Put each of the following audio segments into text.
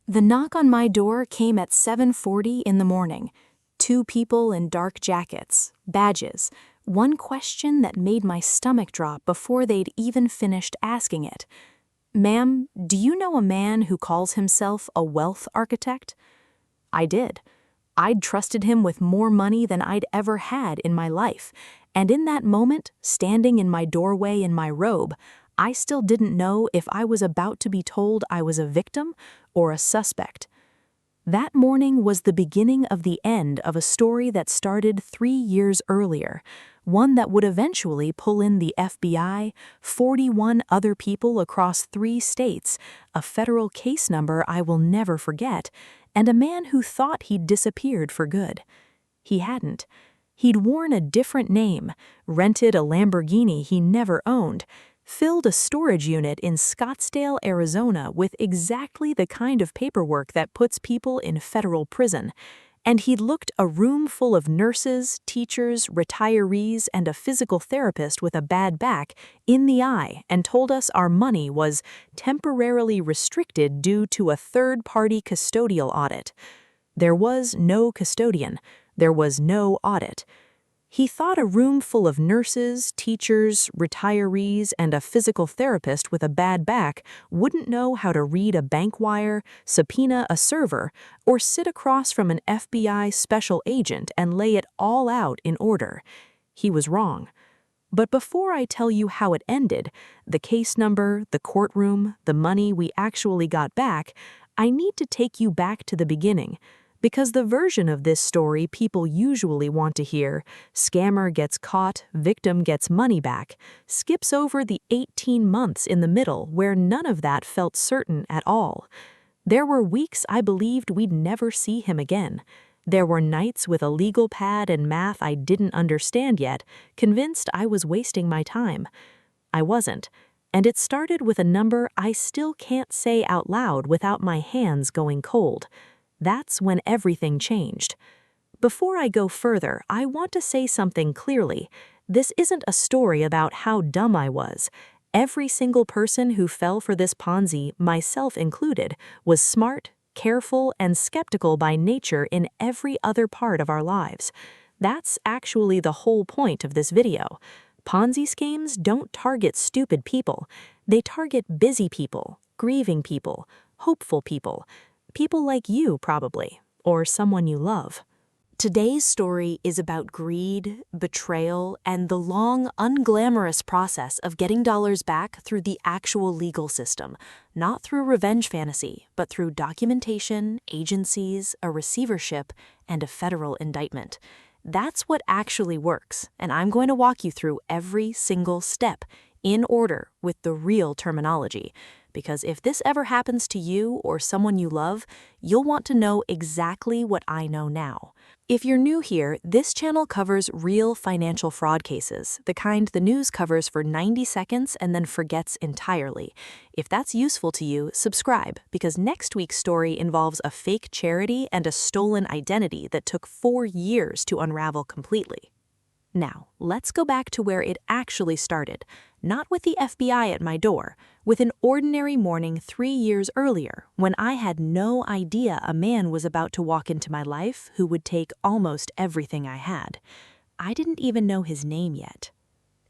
The knock on my door came at 7:40 in the morning. Two people in dark jackets, badges, one question that made my stomach drop before they'd even finished asking it. "Ma'am, do you know a man who calls himself a wealth architect?" I did. I'd trusted him with more money than I'd ever had in my life, and in that moment, standing in my doorway in my robe, I still didn't know if I was about to be told I was a victim or a suspect. That morning was the beginning of the end of a story that started 3 years earlier, one that would eventually pull in the FBI, 41 other people across 3 states, a federal case number I will never forget, and a man who thought he'd disappeared for good. He hadn't. He'd worn a different name, rented a Lamborghini he never owned, filled a storage unit in Scottsdale, Arizona with exactly the kind of paperwork that puts people in federal prison, and he'd looked a room full of nurses, teachers, retirees, and a physical therapist with a bad back in the eye and told us our money was temporarily restricted due to a third-party custodial audit. There was no custodian. There was no audit. He thought a room full of nurses, teachers, retirees, and a physical therapist with a bad back wouldn't know how to read a bank wire, subpoena a server, or sit across from an FBI special agent and lay it all out in order. He was wrong. But before I tell you how it ended, the case number, the courtroom, the money we actually got back, I need to take you back to the beginning. Because the version of this story people usually want to hear, scammer gets caught, victim gets money back, skips over the 18 months in the middle where none of that felt certain at all. There were weeks I believed we'd never see him again. There were nights with a legal pad and math I didn't understand yet, convinced I was wasting my time. I wasn't. And it started with a number I still can't say out loud without my hands going cold. That's when everything changed. Before I go further, I want to say something clearly. This isn't a story about how dumb I was. Every single person who fell for this Ponzi, myself included, was smart, careful, and skeptical by nature in every other part of our lives. That's actually the whole point of this video. Ponzi schemes don't target stupid people. They target busy people, grieving people, hopeful people. People like you, probably, or someone you love. Today's story is about greed, betrayal, and the long, unglamorous process of getting dollars back through the actual legal system, not through revenge fantasy, but through documentation, agencies, a receivership, and a federal indictment. That's what actually works, and I'm going to walk you through every single step, in order, with the real terminology. Because if this ever happens to you or someone you love, you'll want to know exactly what I know now. If you're new here, this channel covers real financial fraud cases, the kind the news covers for 90 seconds and then forgets entirely. If that's useful to you, subscribe, because next week's story involves a fake charity and a stolen identity that took 4 years to unravel completely. Now, let's go back to where it actually started, not with the FBI at my door, with an ordinary morning 3 years earlier, when I had no idea a man was about to walk into my life who would take almost everything I had. I didn't even know his name yet.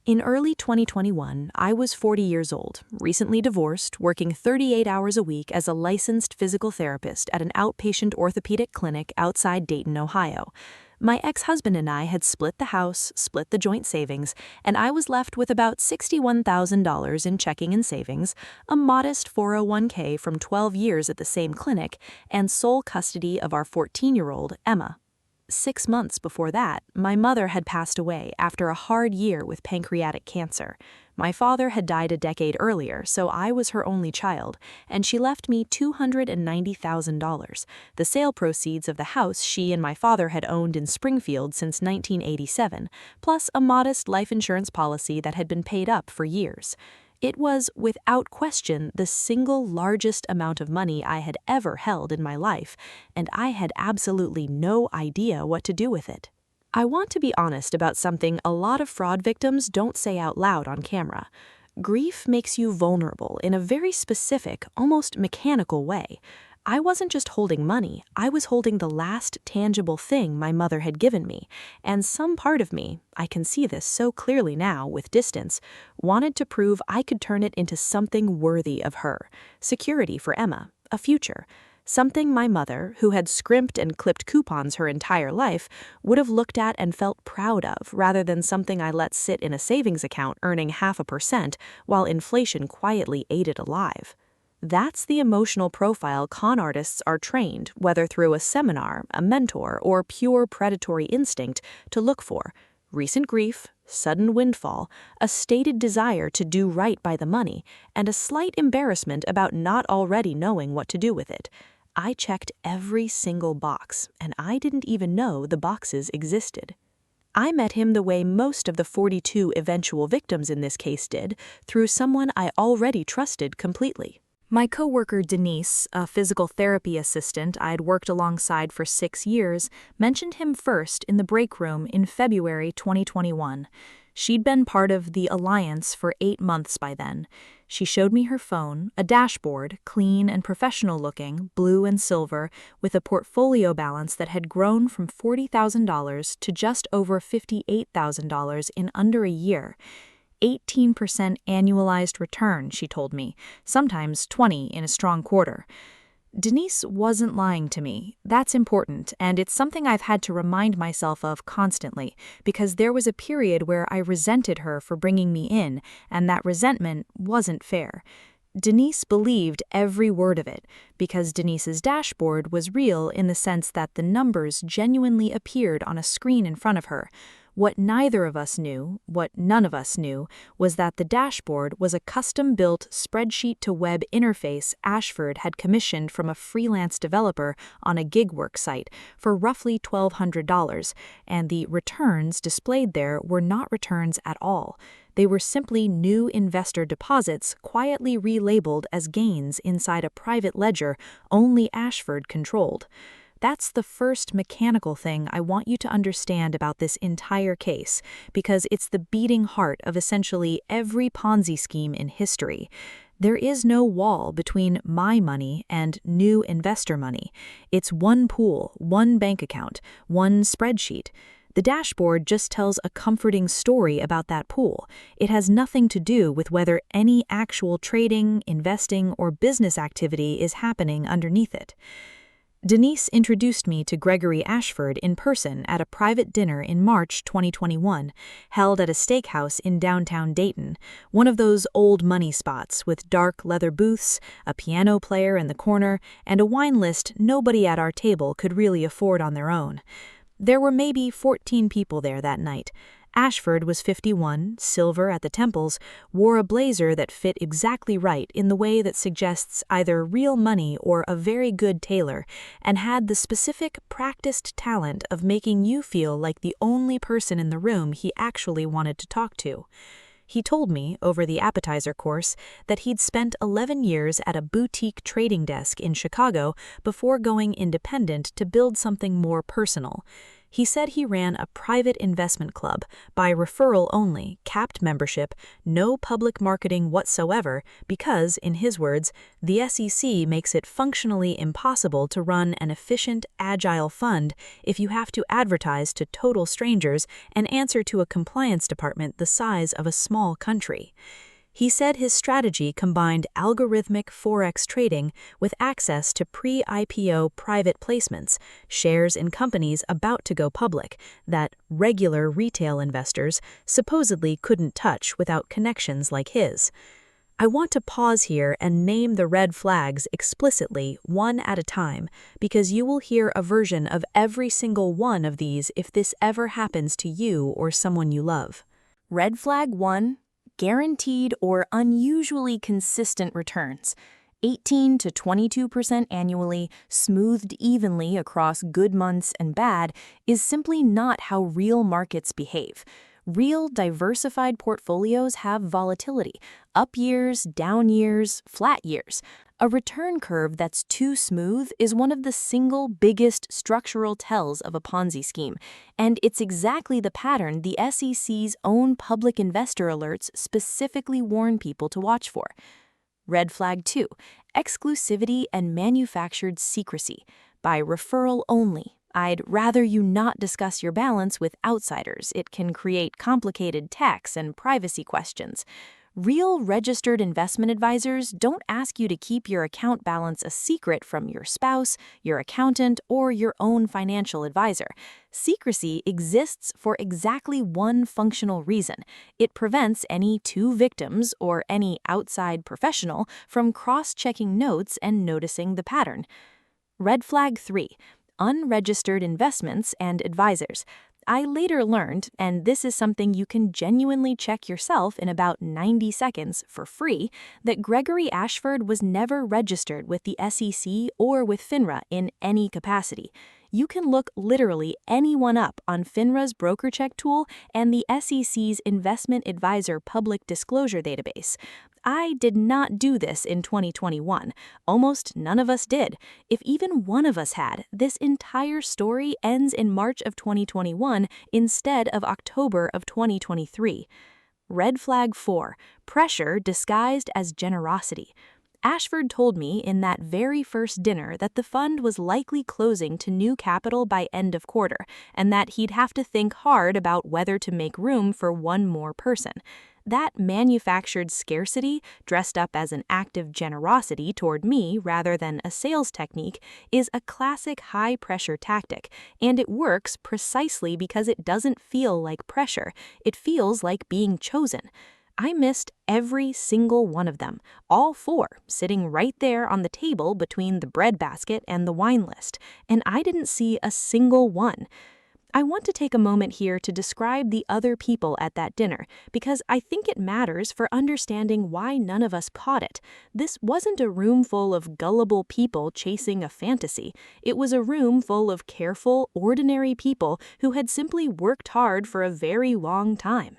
In early 2021, I was 40 years old, recently divorced, working 38 hours a week as a licensed physical therapist at an outpatient orthopedic clinic outside Dayton, Ohio. My ex-husband and I had split the house, split the joint savings, and I was left with about $61,000 in checking and savings, a modest 401k from 12 years at the same clinic, and sole custody of our 14-year-old, Emma. 6 months before that, my mother had passed away after a hard year with pancreatic cancer. My father had died a decade earlier, so I was her only child, and she left me $290,000, the sale proceeds of the house she and my father had owned in Springfield since 1987, plus a modest life insurance policy that had been paid up for years. It was, without question, the single largest amount of money I had ever held in my life, and I had absolutely no idea what to do with it. I want to be honest about something a lot of fraud victims don't say out loud on camera. Grief makes you vulnerable in a very specific, almost mechanical way. I wasn't just holding money, I was holding the last tangible thing my mother had given me, and some part of me, I can see this so clearly now with distance, wanted to prove I could turn it into something worthy of her, security for Emma, a future, something my mother, who had scrimped and clipped coupons her entire life, would have looked at and felt proud of rather than something I let sit in a savings account earning 0.5% while inflation quietly ate it alive. That's the emotional profile con artists are trained, whether through a seminar, a mentor, or pure predatory instinct, to look for: recent grief, sudden windfall, a stated desire to do right by the money, and a slight embarrassment about not already knowing what to do with it. I checked every single box, and I didn't even know the boxes existed. I met him the way most of the 42 eventual victims in this case did, through someone I already trusted completely. My coworker Denise, a physical therapy assistant I'd worked alongside for 6 years, mentioned him first in the break room in February 2021. She'd been part of the alliance for 8 months by then. She showed me her phone, a dashboard, clean and professional looking, blue and silver, with a portfolio balance that had grown from $40,000 to just over $58,000 in under a year. 18% annualized return, she told me, sometimes 20 in a strong quarter. Denise wasn't lying to me. That's important, and it's something I've had to remind myself of constantly, because there was a period where I resented her for bringing me in, and that resentment wasn't fair. Denise believed every word of it, because Denise's dashboard was real in the sense that the numbers genuinely appeared on a screen in front of her. What neither of us knew, what none of us knew, was that the dashboard was a custom-built spreadsheet-to-web interface Ashford had commissioned from a freelance developer on a gig work site for roughly $1,200, and the returns displayed there were not returns at all. They were simply new investor deposits quietly relabeled as gains inside a private ledger only Ashford controlled. That's the first mechanical thing I want you to understand about this entire case, because it's the beating heart of essentially every Ponzi scheme in history. There is no wall between my money and new investor money. It's one pool, one bank account, one spreadsheet. The dashboard just tells a comforting story about that pool. It has nothing to do with whether any actual trading, investing, or business activity is happening underneath it. Denise introduced me to Gregory Ashford in person at a private dinner in March 2021, held at a steakhouse in downtown Dayton, one of those old money spots with dark leather booths, a piano player in the corner, and a wine list nobody at our table could really afford on their own. There were maybe 14 people there that night. Ashford was 51, silver at the temples, wore a blazer that fit exactly right in the way that suggests either real money or a very good tailor, and had the specific, practiced talent of making you feel like the only person in the room he actually wanted to talk to. He told me, over the appetizer course, that he'd spent 11 years at a boutique trading desk in Chicago before going independent to build something more personal. He said he ran a private investment club, by referral only, capped membership, no public marketing whatsoever, because, in his words, the SEC makes it functionally impossible to run an efficient, agile fund if you have to advertise to total strangers and answer to a compliance department the size of a small country. He said his strategy combined algorithmic forex trading with access to pre-IPO private placements, shares in companies about to go public, that regular retail investors supposedly couldn't touch without connections like his. I want to pause here and name the red flags explicitly, one at a time, because you will hear a version of every single one of these if this ever happens to you or someone you love. Red flag 1. Guaranteed or unusually consistent returns. 18 to 22% annually, smoothed evenly across good months and bad, is simply not how real markets behave. Real, diversified portfolios have volatility, up years, down years, flat years. A return curve that's too smooth is one of the single biggest structural tells of a Ponzi scheme, and it's exactly the pattern the SEC's own public investor alerts specifically warn people to watch for. Red flag 2, exclusivity and manufactured secrecy. By referral only. I'd rather you not discuss your balance with outsiders. It can create complicated tax and privacy questions. Real registered investment advisors don't ask you to keep your account balance a secret from your spouse, your accountant, or your own financial advisor. Secrecy exists for exactly one functional reason. It prevents any two victims or any outside professional from cross-checking notes and noticing the pattern. Red flag 3, unregistered investments and advisors. I later learned, and this is something you can genuinely check yourself in about 90 seconds for free, that Gregory Ashford was never registered with the SEC or with FINRA in any capacity. You can look literally anyone up on FINRA's broker check tool and the SEC's investment advisor public disclosure database. I did not do this in 2021. Almost none of us did. If even one of us had, this entire story ends in March of 2021 instead of October of 2023. Red flag 4, pressure disguised as generosity. Ashford told me in that very first dinner that the fund was likely closing to new capital by end of quarter, and that he'd have to think hard about whether to make room for one more person. That manufactured scarcity, dressed up as an act of generosity toward me rather than a sales technique, is a classic high-pressure tactic, and it works precisely because it doesn't feel like pressure. It feels like being chosen. I missed every single one of them, all 4, sitting right there on the table between the bread basket and the wine list, and I didn't see a single one. I want to take a moment here to describe the other people at that dinner, because I think it matters for understanding why none of us caught it. This wasn't a room full of gullible people chasing a fantasy. It was a room full of careful, ordinary people who had simply worked hard for a very long time.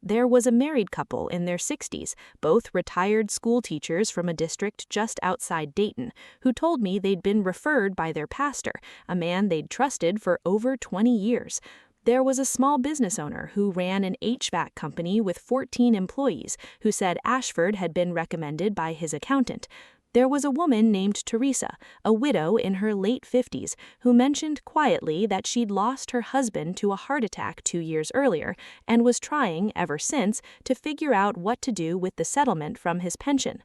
There was a married couple in their 60s, both retired school teachers from a district just outside Dayton, who told me they'd been referred by their pastor, a man they'd trusted for over 20 years. There was a small business owner who ran an HVAC company with 14 employees, who said Ashford had been recommended by his accountant. There was a woman named Teresa, a widow in her late 50s, who mentioned quietly that she'd lost her husband to a heart attack 2 years earlier and was trying, ever since, to figure out what to do with the settlement from his pension.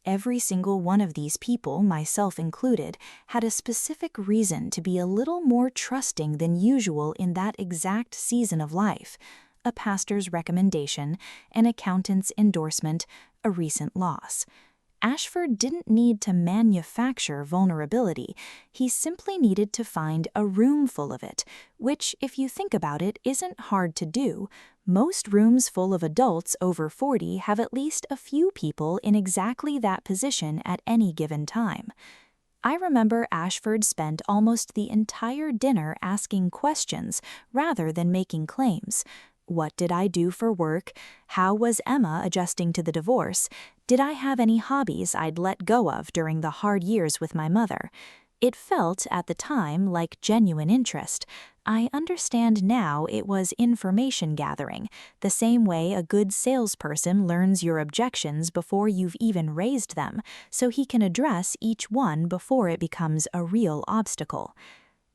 Every single one of these people, myself included, had a specific reason to be a little more trusting than usual in that exact season of life. A pastor's recommendation, an accountant's endorsement, a recent loss. Ashford didn't need to manufacture vulnerability. He simply needed to find a room full of it, which, if you think about it, isn't hard to do. Most rooms full of adults over 40 have at least a few people in exactly that position at any given time. I remember Ashford spent almost the entire dinner asking questions rather than making claims. What did I do for work? How was Emma adjusting to the divorce? Did I have any hobbies I'd let go of during the hard years with my mother? It felt, at the time, like genuine interest. I understand now it was information gathering, the same way a good salesperson learns your objections before you've even raised them, so he can address each one before it becomes a real obstacle.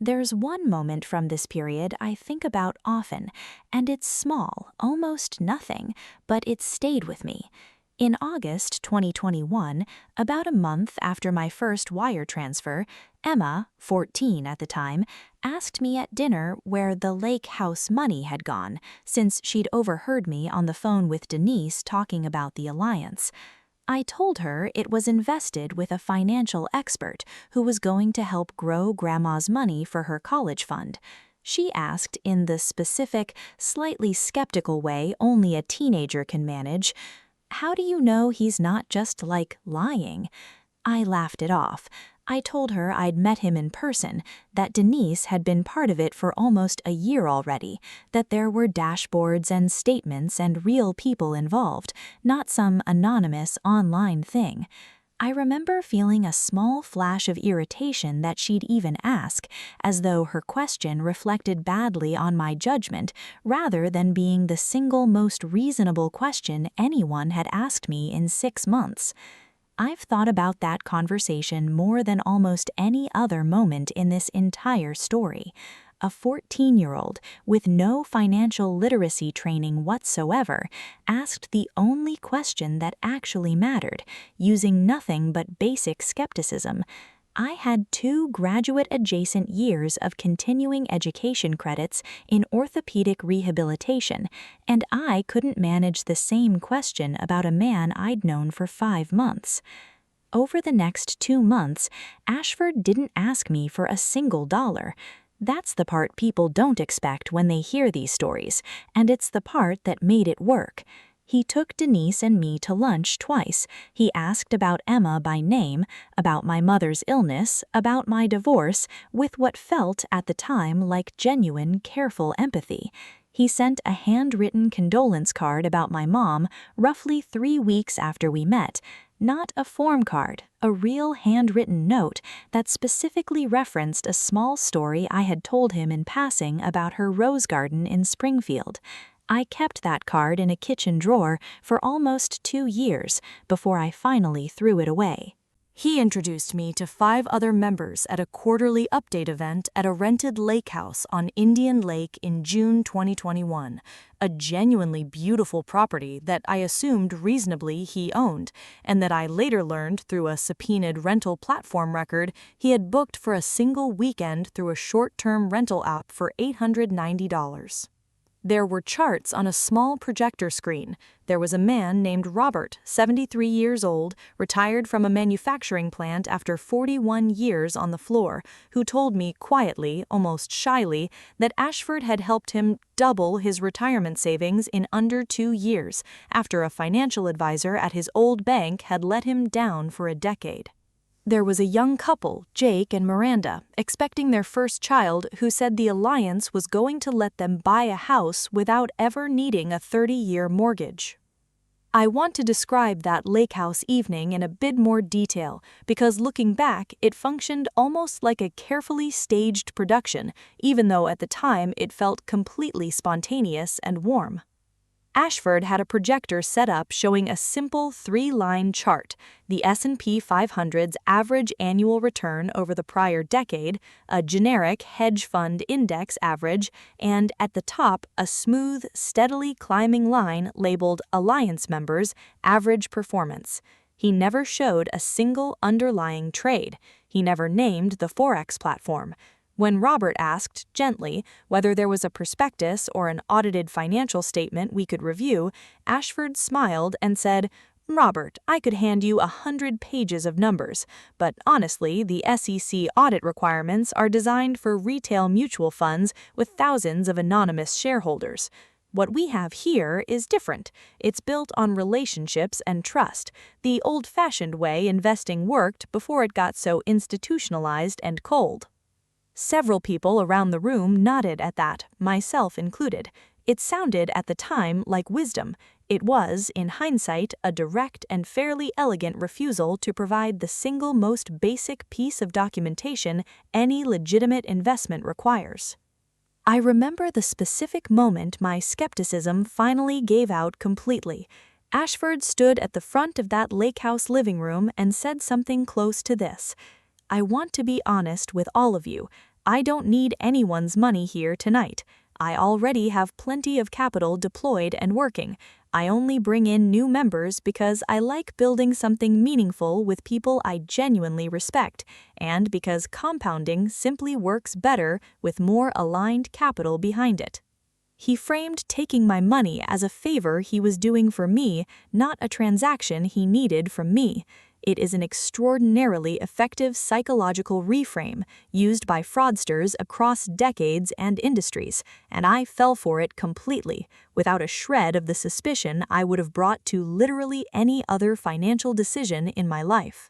There's one moment from this period I think about often, and it's small, almost nothing, but it stayed with me. In August 2021, about a month after my first wire transfer, Emma, 14 at the time, asked me at dinner where the lake house money had gone, since she'd overheard me on the phone with Denise talking about the alliance. I told her it was invested with a financial expert who was going to help grow Grandma's money for her college fund. She asked, in the specific, slightly skeptical way only a teenager can manage, "How do you know he's not just, lying?" I laughed it off. I told her I'd met him in person, that Denise had been part of it for almost a year already, that there were dashboards and statements and real people involved, not some anonymous online thing. I remember feeling a small flash of irritation that she'd even ask, as though her question reflected badly on my judgment rather than being the single most reasonable question anyone had asked me in 6 months. I've thought about that conversation more than almost any other moment in this entire story. A 14-year-old with no financial literacy training whatsoever asked the only question that actually mattered, using nothing but basic skepticism. I had 2 graduate-adjacent years of continuing education credits in orthopedic rehabilitation, and I couldn't manage the same question about a man I'd known for 5 months. Over the next 2 months, Ashford didn't ask me for a single dollar. That's the part people don't expect when they hear these stories, and it's the part that made it work. He took Denise and me to lunch twice. He asked about Emma by name, about my mother's illness, about my divorce, with what felt at the time like genuine, careful empathy. He sent a handwritten condolence card about my mom roughly 3 weeks after we met. Not a form card, a real handwritten note that specifically referenced a small story I had told him in passing about her rose garden in Springfield. I kept that card in a kitchen drawer for almost 2 years before I finally threw it away. He introduced me to 5 other members at a quarterly update event at a rented lake house on Indian Lake in June 2021, a genuinely beautiful property that I assumed reasonably he owned, and that I later learned through a subpoenaed rental platform record he had booked for a single weekend through a short-term rental app for $890. There were charts on a small projector screen. There was a man named Robert, 73 years old, retired from a manufacturing plant after 41 years on the floor, who told me quietly, almost shyly, that Ashford had helped him double his retirement savings in under 2 years, after a financial advisor at his old bank had let him down for a decade. There was a young couple, Jake and Miranda, expecting their first child, who said the alliance was going to let them buy a house without ever needing a 30-year mortgage. I want to describe that lake house evening in a bit more detail because looking back, it functioned almost like a carefully staged production, even though at the time it felt completely spontaneous and warm. Ashford had a projector set up showing a simple 3-line chart, the S&P 500's average annual return over the prior decade, a generic hedge fund index average, and at the top a smooth, steadily climbing line labeled Alliance Members Average Performance. He never showed a single underlying trade. He never named the Forex platform. When Robert asked, gently, whether there was a prospectus or an audited financial statement we could review, Ashford smiled and said, "Robert, I could hand you 100 pages of numbers, but honestly, the SEC audit requirements are designed for retail mutual funds with thousands of anonymous shareholders. What we have here is different. It's built on relationships and trust, the old-fashioned way investing worked before it got so institutionalized and cold." Several people around the room nodded at that, myself included. It sounded at the time like wisdom. It was, in hindsight, a direct and fairly elegant refusal to provide the single most basic piece of documentation any legitimate investment requires. I remember the specific moment my skepticism finally gave out completely. Ashford stood at the front of that lake house living room and said something close to this. "I want to be honest with all of you. I don't need anyone's money here tonight. I already have plenty of capital deployed and working. I only bring in new members because I like building something meaningful with people I genuinely respect, and because compounding simply works better with more aligned capital behind it." He framed taking my money as a favor he was doing for me, not a transaction he needed from me. It is an extraordinarily effective psychological reframe used by fraudsters across decades and industries, and I fell for it completely, without a shred of the suspicion I would have brought to literally any other financial decision in my life.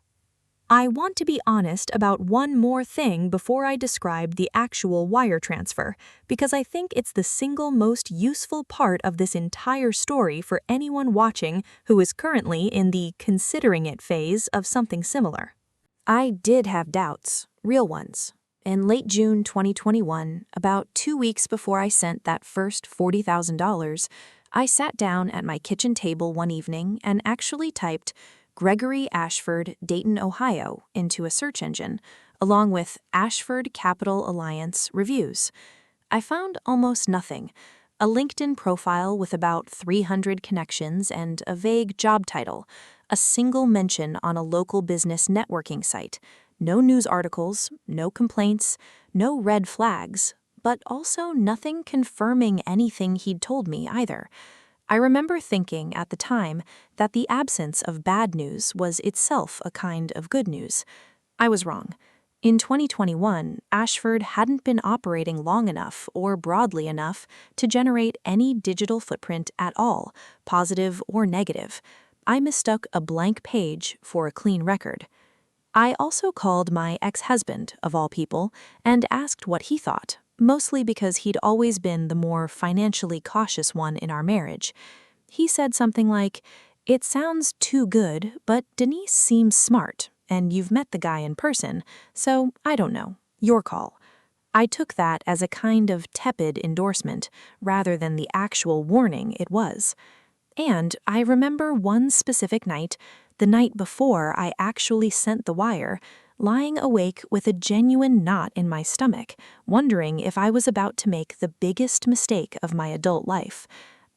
I want to be honest about one more thing before I describe the actual wire transfer, because I think it's the single most useful part of this entire story for anyone watching who is currently in the considering it phase of something similar. I did have doubts, real ones. In late June 2021, about 2 weeks before I sent that first $40,000, I sat down at my kitchen table one evening and actually typed, Gregory Ashford, Dayton, Ohio, into a search engine, along with Ashford Capital Alliance reviews. I found almost nothing. A LinkedIn profile with about 300 connections and a vague job title, a single mention on a local business networking site, no news articles, no complaints, no red flags, but also nothing confirming anything he'd told me either. I remember thinking at the time that the absence of bad news was itself a kind of good news. I was wrong. In 2021, Ashford hadn't been operating long enough or broadly enough to generate any digital footprint at all, positive or negative. I mistook a blank page for a clean record. I also called my ex-husband, of all people, and asked what he thought, mostly because he'd always been the more financially cautious one in our marriage. He said something like, "It sounds too good, but Denise seems smart, and you've met the guy in person, so I don't know. Your call." I took that as a kind of tepid endorsement, rather than the actual warning it was. And I remember one specific night, the night before I actually sent the wire, lying awake with a genuine knot in my stomach, wondering if I was about to make the biggest mistake of my adult life.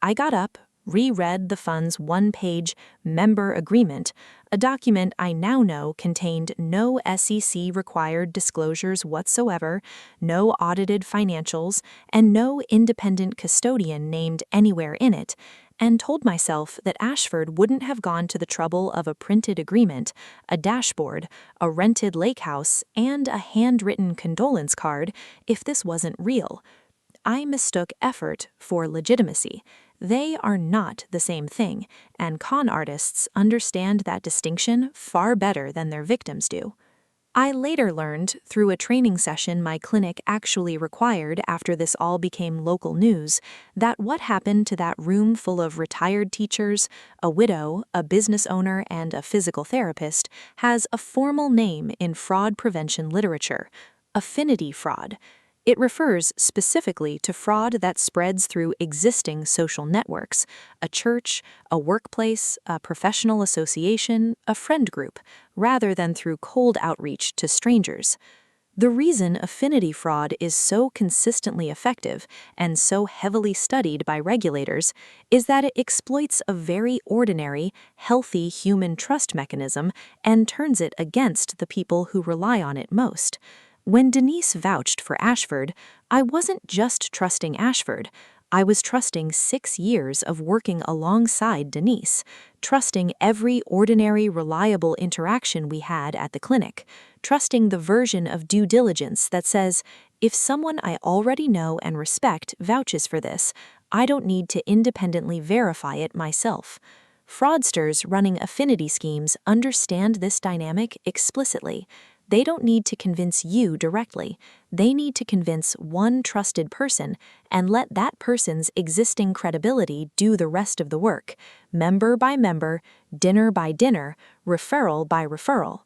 I got up, reread the fund's one-page member agreement, a document I now know contained no SEC-required disclosures whatsoever, no audited financials, and no independent custodian named anywhere in it, and told myself that Ashford wouldn't have gone to the trouble of a printed agreement, a dashboard, a rented lake house, and a handwritten condolence card if this wasn't real. I mistook effort for legitimacy. They are not the same thing, and con artists understand that distinction far better than their victims do. I later learned, through a training session my clinic actually required after this all became local news, that what happened to that room full of retired teachers, a widow, a business owner, and a physical therapist has a formal name in fraud prevention literature: affinity fraud. It refers specifically to fraud that spreads through existing social networks, a church, a workplace, a professional association, a friend group, rather than through cold outreach to strangers. The reason affinity fraud is so consistently effective and so heavily studied by regulators is that it exploits a very ordinary, healthy human trust mechanism and turns it against the people who rely on it most. When Denise vouched for Ashford, I wasn't just trusting Ashford. I was trusting 6 years of working alongside Denise, trusting every ordinary, reliable interaction we had at the clinic, trusting the version of due diligence that says, if someone I already know and respect vouches for this, I don't need to independently verify it myself. Fraudsters running affinity schemes understand this dynamic explicitly. They don't need to convince you directly. They need to convince one trusted person and let that person's existing credibility do the rest of the work, member by member, dinner by dinner, referral by referral.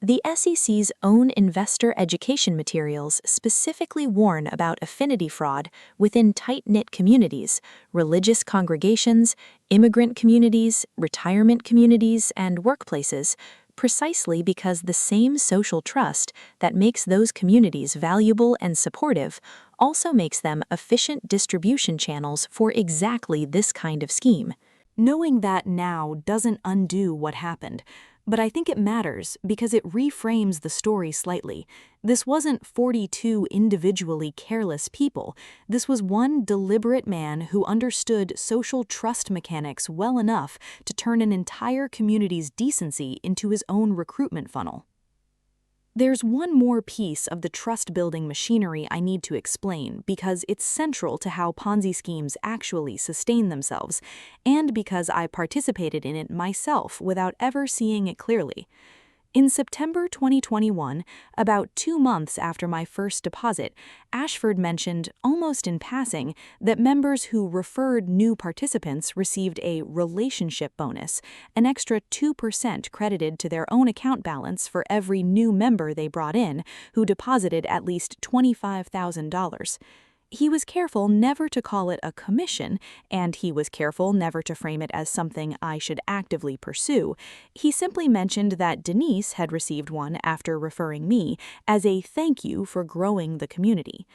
The SEC's own investor education materials specifically warn about affinity fraud within tight-knit communities, religious congregations, immigrant communities, retirement communities, and workplaces, precisely because the same social trust that makes those communities valuable and supportive also makes them efficient distribution channels for exactly this kind of scheme. Knowing that now doesn't undo what happened, but I think it matters because it reframes the story slightly. This wasn't 42 individually careless people. This was one deliberate man who understood social trust mechanics well enough to turn an entire community's decency into his own recruitment funnel. There's one more piece of the trust-building machinery I need to explain because it's central to how Ponzi schemes actually sustain themselves, and because I participated in it myself without ever seeing it clearly. In September 2021, about 2 months after my first deposit, Ashford mentioned, almost in passing, that members who referred new participants received a relationship bonus, an extra 2% credited to their own account balance for every new member they brought in who deposited at least $25,000. He was careful never to call it a commission, and he was careful never to frame it as something I should actively pursue. He simply mentioned that Denise had received one after referring me as a thank you for growing the community.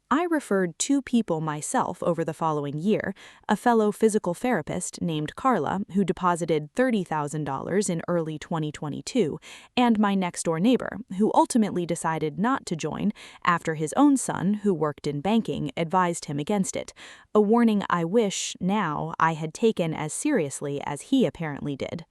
I referred 2 people myself over the following year, a fellow physical therapist named Carla, who deposited $30,000 in early 2022, and my next-door neighbor, who ultimately decided not to join after his own son, who worked in banking, advised him against it, a warning I wish, now, I had taken as seriously as he apparently did.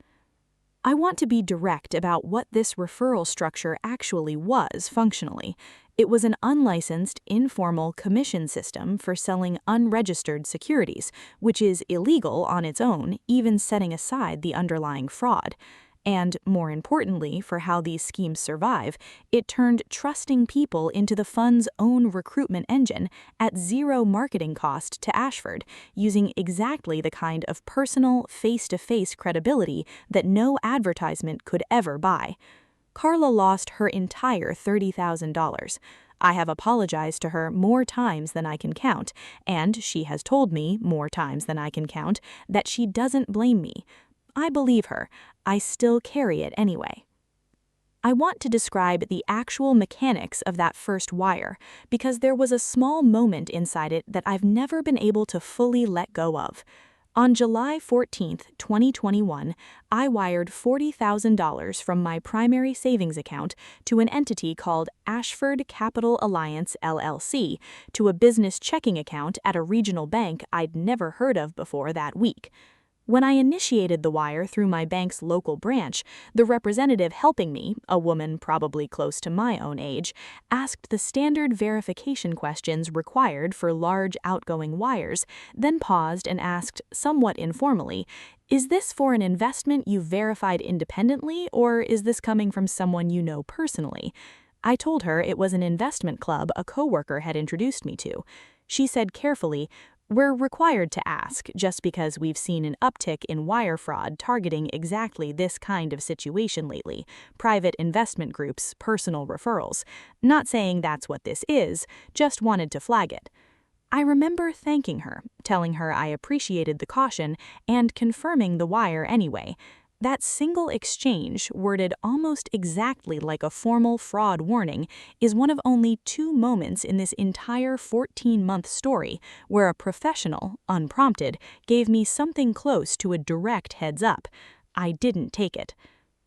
I want to be direct about what this referral structure actually was functionally. It was an unlicensed, informal commission system for selling unregistered securities, which is illegal on its own, even setting aside the underlying fraud. And, more importantly, for how these schemes survive, it turned trusting people into the fund's own recruitment engine at zero marketing cost to Ashford, using exactly the kind of personal, face-to-face credibility that no advertisement could ever buy. Carla lost her entire $30,000. I have apologized to her more times than I can count, and she has told me, more times than I can count, that she doesn't blame me. I believe her. I still carry it anyway. I want to describe the actual mechanics of that first wire, because there was a small moment inside it that I've never been able to fully let go of. On July 14, 2021, I wired $40,000 from my primary savings account to an entity called Ashford Capital Alliance LLC to a business checking account at a regional bank I'd never heard of before that week. When I initiated the wire through my bank's local branch, the representative helping me, a woman probably close to my own age, asked the standard verification questions required for large outgoing wires, then paused and asked, somewhat informally, "Is this for an investment you verified independently, or is this coming from someone you know personally?" I told her it was an investment club a coworker had introduced me to. She said carefully, "We're required to ask just because we've seen an uptick in wire fraud targeting exactly this kind of situation lately, private investment groups, personal referrals. Not saying that's what this is, just wanted to flag it." I remember thanking her, telling her I appreciated the caution, and confirming the wire anyway. That single exchange, worded almost exactly like a formal fraud warning, is one of only 2 moments in this entire 14-month story where a professional, unprompted, gave me something close to a direct heads up. I didn't take it.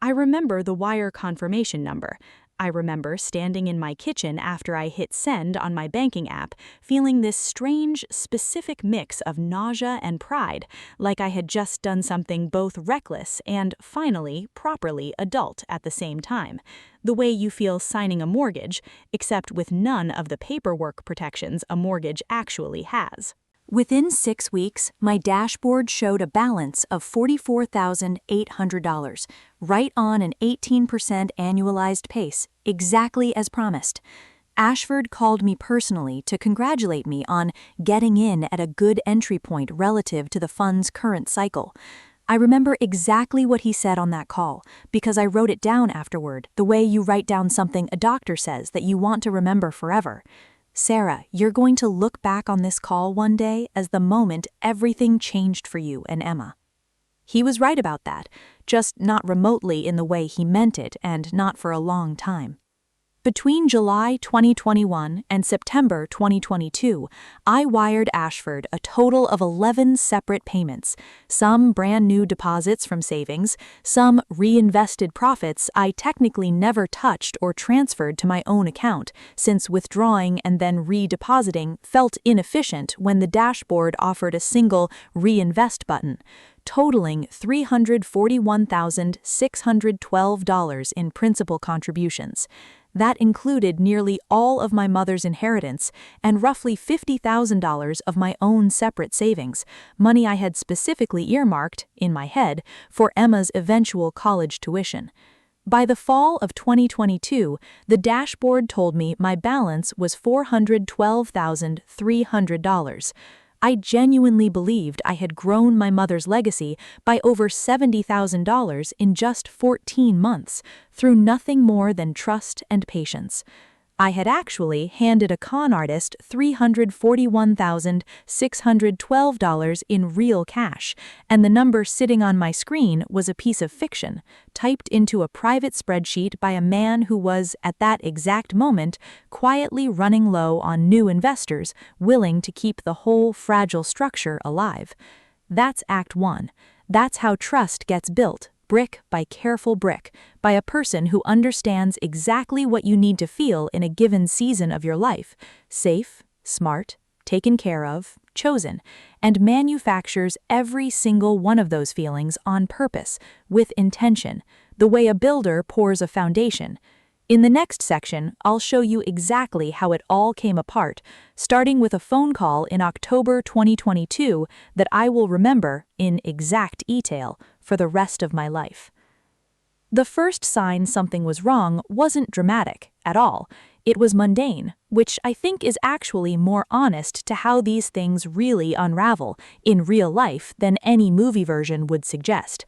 I remember the wire confirmation number. I remember standing in my kitchen after I hit send on my banking app, feeling this strange, specific mix of nausea and pride, like I had just done something both reckless and, finally, properly adult at the same time. The way you feel signing a mortgage, except with none of the paperwork protections a mortgage actually has. Within 6 weeks, my dashboard showed a balance of $44,800, right on an 18% annualized pace, exactly as promised. Ashford called me personally to congratulate me on getting in at a good entry point relative to the fund's current cycle. I remember exactly what he said on that call, because I wrote it down afterward, the way you write down something a doctor says that you want to remember forever. "Sarah, you're going to look back on this call one day as the moment everything changed for you and Emma." He was right about that, just not remotely in the way he meant it and not for a long time. Between July 2021 and September 2022, I wired Ashford a total of 11 separate payments, some brand new deposits from savings, some reinvested profits I technically never touched or transferred to my own account, since withdrawing and then redepositing felt inefficient when the dashboard offered a single reinvest button, totaling $341,612 in principal contributions. That included nearly all of my mother's inheritance and roughly $50,000 of my own separate savings, money I had specifically earmarked, in my head, for Emma's eventual college tuition. By the fall of 2022, the dashboard told me my balance was $412,300. I genuinely believed I had grown my mother's legacy by over $70,000 in just 14 months, through nothing more than trust and patience. I had actually handed a con artist $341,612 in real cash, and the number sitting on my screen was a piece of fiction, typed into a private spreadsheet by a man who was, at that exact moment, quietly running low on new investors willing to keep the whole fragile structure alive. That's Act 1. That's how trust gets built, brick by careful brick, by a person who understands exactly what you need to feel in a given season of your life: safe, smart, taken care of, chosen, and manufactures every single one of those feelings on purpose, with intention, the way a builder pours a foundation. In the next section, I'll show you exactly how it all came apart, starting with a phone call in October 2022 that I will remember in exact detail for the rest of my life. The first sign something was wrong wasn't dramatic at all. It was mundane, which I think is actually more honest to how these things really unravel in real life than any movie version would suggest.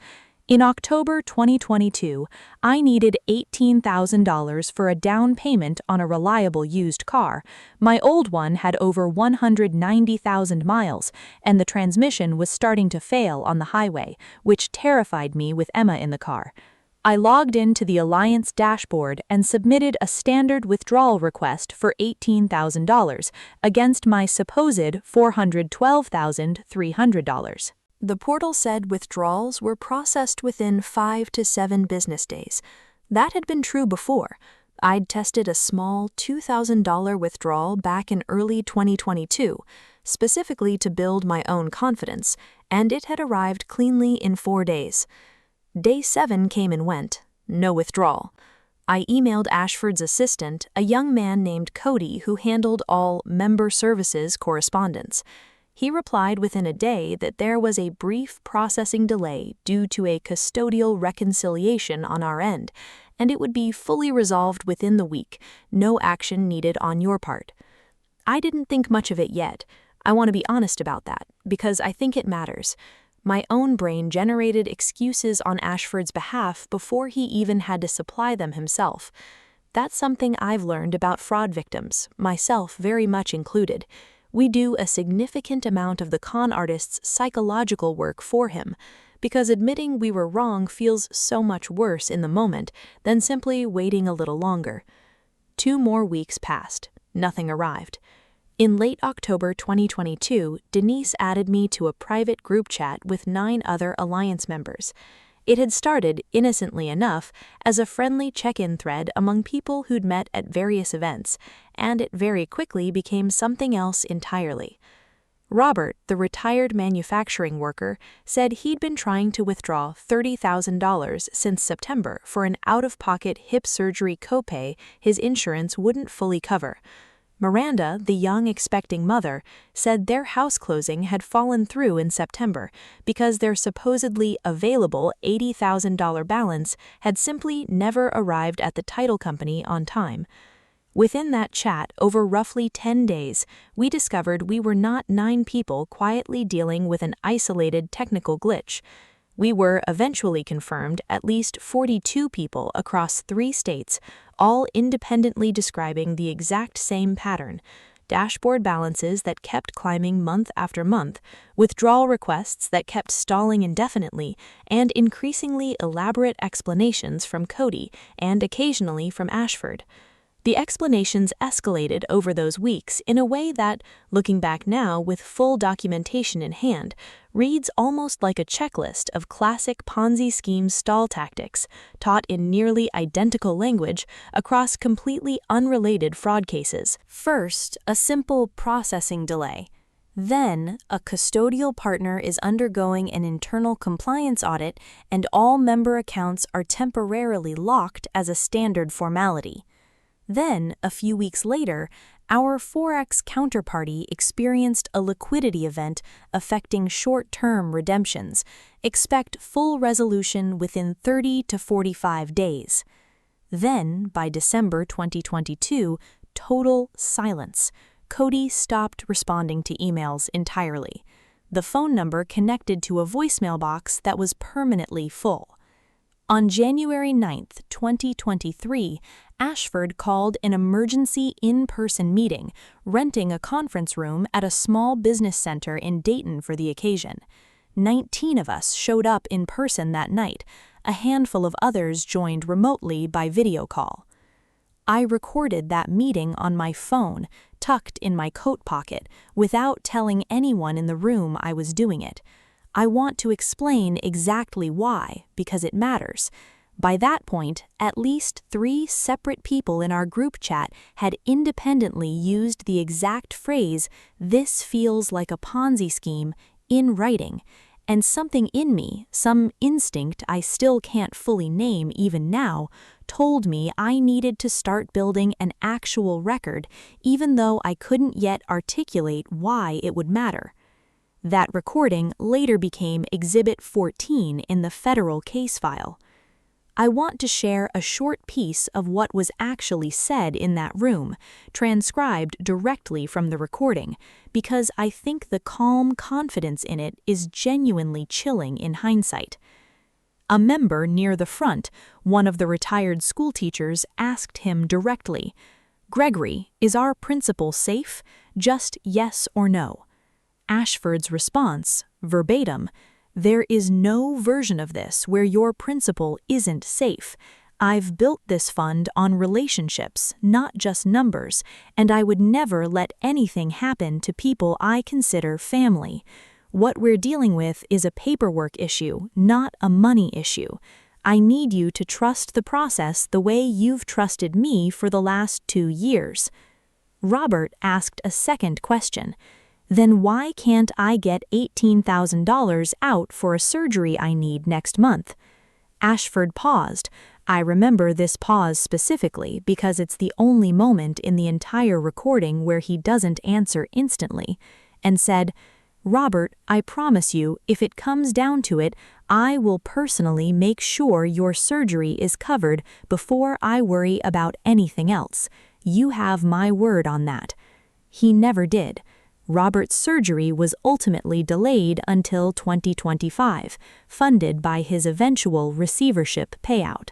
In October 2022, I needed $18,000 for a down payment on a reliable used car. My old one had over 190,000 miles, and the transmission was starting to fail on the highway, which terrified me with Emma in the car. I logged into the Alliance dashboard and submitted a standard withdrawal request for $18,000 against my supposed $412,300. The portal said withdrawals were processed within 5 to 7 business days. That had been true before. I'd tested a small $2,000 withdrawal back in early 2022, specifically to build my own confidence, and it had arrived cleanly in 4 days. Day 7 came and went. No withdrawal. I emailed Ashford's assistant, a young man named Cody who handled all member services correspondence. He replied within a day that there was a brief processing delay due to a custodial reconciliation on our end, and it would be fully resolved within the week, no action needed on your part. I didn't think much of it yet. I want to be honest about that, because I think it matters. My own brain generated excuses on Ashford's behalf before he even had to supply them himself. That's something I've learned about fraud victims, myself very much included. We do a significant amount of the con artist's psychological work for him, because admitting we were wrong feels so much worse in the moment than simply waiting a little longer. 2 more weeks passed. Nothing arrived. In late October 2022, Denise added me to a private group chat with 9 other Alliance members. It had started, innocently enough, as a friendly check-in thread among people who'd met at various events, and it very quickly became something else entirely. Robert, the retired manufacturing worker, said he'd been trying to withdraw $30,000 since September for an out-of-pocket hip surgery copay his insurance wouldn't fully cover. Miranda, the young expecting mother, said their house closing had fallen through in September because their supposedly available $80,000 balance had simply arrived arrived at the title company on time. Within that chat, over roughly 10 days, we discovered we were not 9 people quietly dealing with an isolated technical glitch. We were eventually confirmed at least 42 people across 3 states, all independently describing the exact same pattern: dashboard balances that kept climbing month after month, withdrawal requests that kept stalling indefinitely, and increasingly elaborate explanations from Cody and occasionally from Ashford. The explanations escalated over those weeks in a way that, looking back now with full documentation in hand, reads almost like a checklist of classic Ponzi scheme stall tactics, taught in nearly identical language across completely unrelated fraud cases. First, a simple processing delay. Then, a custodial partner is undergoing an internal compliance audit and all member accounts are temporarily locked as a standard formality. Then, a few weeks later, our Forex counterparty experienced a liquidity event affecting short-term redemptions. Expect full resolution within 30 to 45 days. Then, by December 2022, total silence. Cody stopped responding to emails entirely. The phone number connected to a voicemail box that was permanently full. On January 9th, 2023, Ashford called an emergency in-person meeting, renting a conference room at a small business center in Dayton for the occasion. 19 of us showed up in person that night. A handful of others joined remotely by video call. I recorded that meeting on my phone, tucked in my coat pocket, without telling anyone in the room I was doing it. I want to explain exactly why, because it matters. By that point, at least 3 separate people in our group chat had independently used the exact phrase, "This feels like a Ponzi scheme," in writing, and something in me, some instinct I still can't fully name even now, told me I needed to start building an actual record, even though I couldn't yet articulate why it would matter. That recording later became Exhibit 14 in the federal case file. I want to share a short piece of what was actually said in that room, transcribed directly from the recording, because I think the calm confidence in it is genuinely chilling in hindsight. A member near the front, one of the retired school teachers, asked him directly, "Gregory, is our principal safe? Just yes or no?" Ashford's response, verbatim, "There is no version of this where your principal isn't safe. I've built this fund on relationships, not just numbers, and I would never let anything happen to people I consider family. What we're dealing with is a paperwork issue, not a money issue. I need you to trust the process the way you've trusted me for the last 2 years." Robert asked a second question. "Then why can't I get $18,000 out for a surgery I need next month?" Ashford paused. I remember this pause specifically because it's the only moment in the entire recording where he doesn't answer instantly, and said, "Robert, I promise you, if it comes down to it, I will personally make sure your surgery is covered before I worry about anything else. You have my word on that." He never did. Robert's surgery was ultimately delayed until 2025, funded by his eventual receivership payout.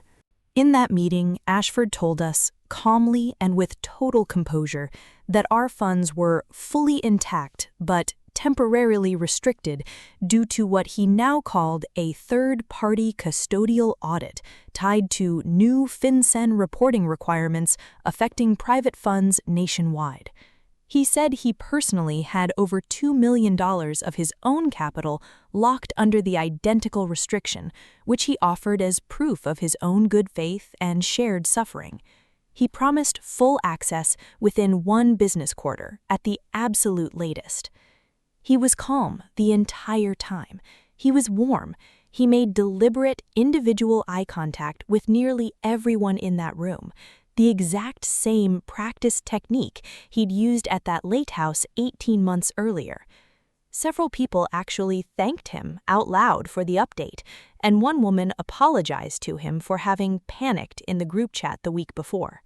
In that meeting, Ashford told us, calmly and with total composure, that our funds were fully intact but temporarily restricted due to what he now called a third-party custodial audit tied to new FinCEN reporting requirements affecting private funds nationwide. He said he personally had over $2 million of his own capital locked under the identical restriction, which he offered as proof of his own good faith and shared suffering. He promised full access within 1 business quarter, at the absolute latest. He was calm the entire time. He was warm. He made deliberate, individual eye contact with nearly everyone in that room, the exact same practiced technique he'd used at that lake house 18 months earlier. Several people actually thanked him out loud for the update, and one woman apologized to him for having panicked in the group chat the week before.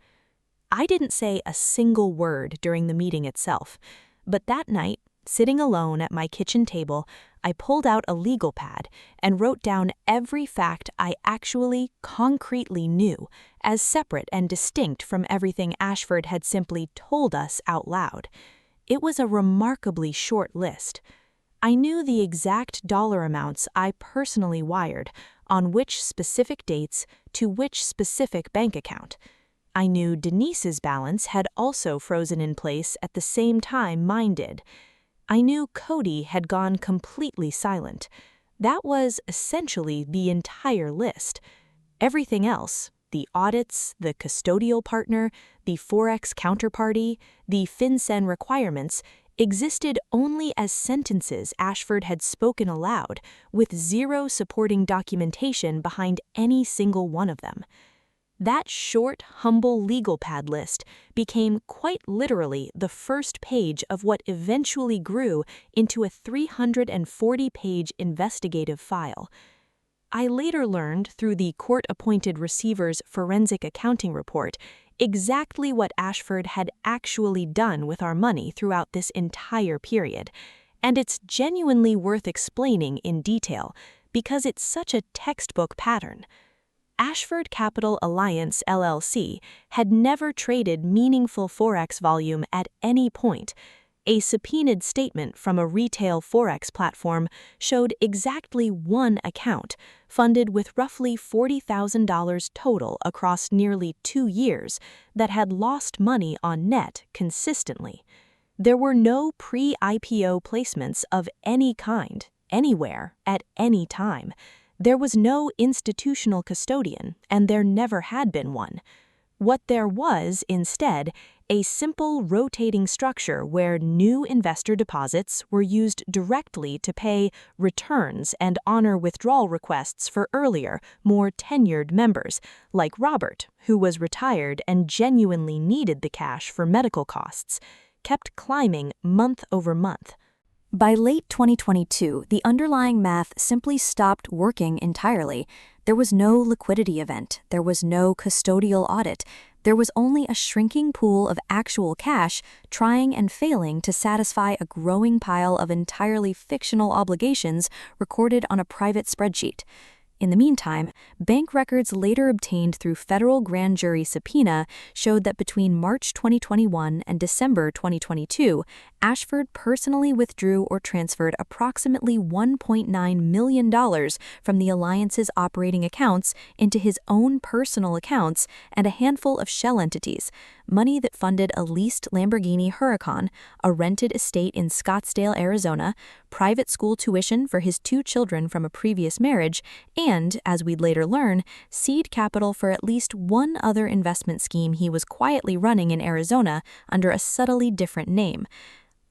I didn't say a single word during the meeting itself, but that night, sitting alone at my kitchen table, I pulled out a legal pad and wrote down every fact I actually, concretely knew, as separate and distinct from everything Ashford had simply told us out loud. It was a remarkably short list. I knew the exact dollar amounts I personally wired, on which specific dates, to which specific bank account. I knew Denise's balance had also frozen in place at the same time mine did. I knew Cody had gone completely silent. That was essentially the entire list. Everything else, the audits, the custodial partner, the Forex counterparty, the FinCEN requirements, existed only as sentences Ashford had spoken aloud, with zero supporting documentation behind any single one of them. That short, humble legal pad list became quite literally the first page of what eventually grew into a 340-page investigative file. I later learned through the court-appointed receiver's forensic accounting report exactly what Ashford had actually done with our money throughout this entire period, and it's genuinely worth explaining in detail because it's such a textbook pattern. Ashford Capital Alliance LLC had never traded meaningful Forex volume at any point. A subpoenaed statement from a retail Forex platform showed exactly one account, funded with roughly $40,000 total across nearly 2 years, that had lost money on net consistently. There were no pre-IPO placements of any kind, anywhere, at any time. There was no institutional custodian, and there never had been one. What there was, instead, a simple rotating structure where new investor deposits were used directly to pay returns and honor withdrawal requests for earlier, more tenured members, like Robert, who was retired and genuinely needed the cash for medical costs, kept climbing month over month. By late 2022, the underlying math simply stopped working entirely. There was no liquidity event, there was no custodial audit, there was only a shrinking pool of actual cash trying and failing to satisfy a growing pile of entirely fictional obligations recorded on a private spreadsheet. In the meantime, bank records later obtained through federal grand jury subpoena showed that between March 2021 and December 2022, Ashford personally withdrew or transferred approximately $1.9 million from the alliance's operating accounts into his own personal accounts and a handful of shell entities, money that funded a leased Lamborghini Huracan, a rented estate in Scottsdale, Arizona, private school tuition for his 2 children from a previous marriage, and, as we'd later learn, seed capital for at least one other investment scheme he was quietly running in Arizona under a subtly different name.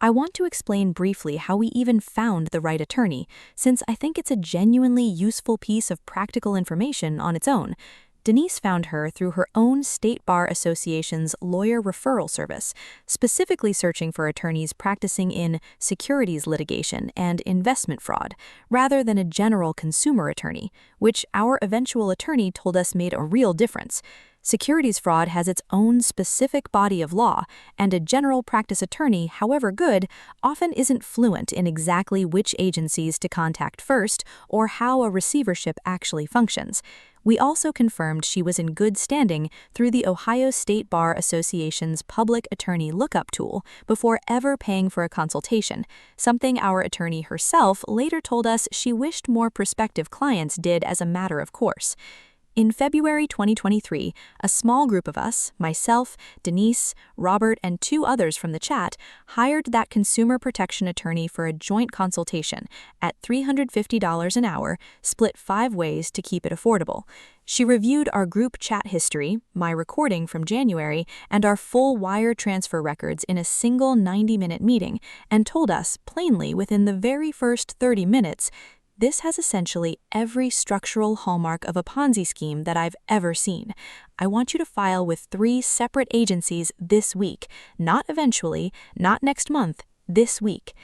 I want to explain briefly how we even found the right attorney, since I think it's a genuinely useful piece of practical information on its own. Denise found her through her own State Bar Association's lawyer referral service, specifically searching for attorneys practicing in securities litigation and investment fraud, rather than a general consumer attorney, which our eventual attorney told us made a real difference. Securities fraud has its own specific body of law, and a general practice attorney, however good, often isn't fluent in exactly which agencies to contact first or how a receivership actually functions. We also confirmed she was in good standing through the Ohio State Bar Association's public attorney lookup tool before ever paying for a consultation, something our attorney herself later told us she wished more prospective clients did as a matter of course. In February 2023, a small group of us, myself, Denise, Robert, and 2 others from the chat, hired that consumer protection attorney for a joint consultation at $350 an hour, split 5 ways to keep it affordable. She reviewed our group chat history, my recording from January, and our full wire transfer records in a single 90-minute meeting, and told us, plainly within the very first 30 minutes, this has essentially every structural hallmark of a Ponzi scheme that I've ever seen. I want you to file with 3 separate agencies this week, not eventually, not next month, this week.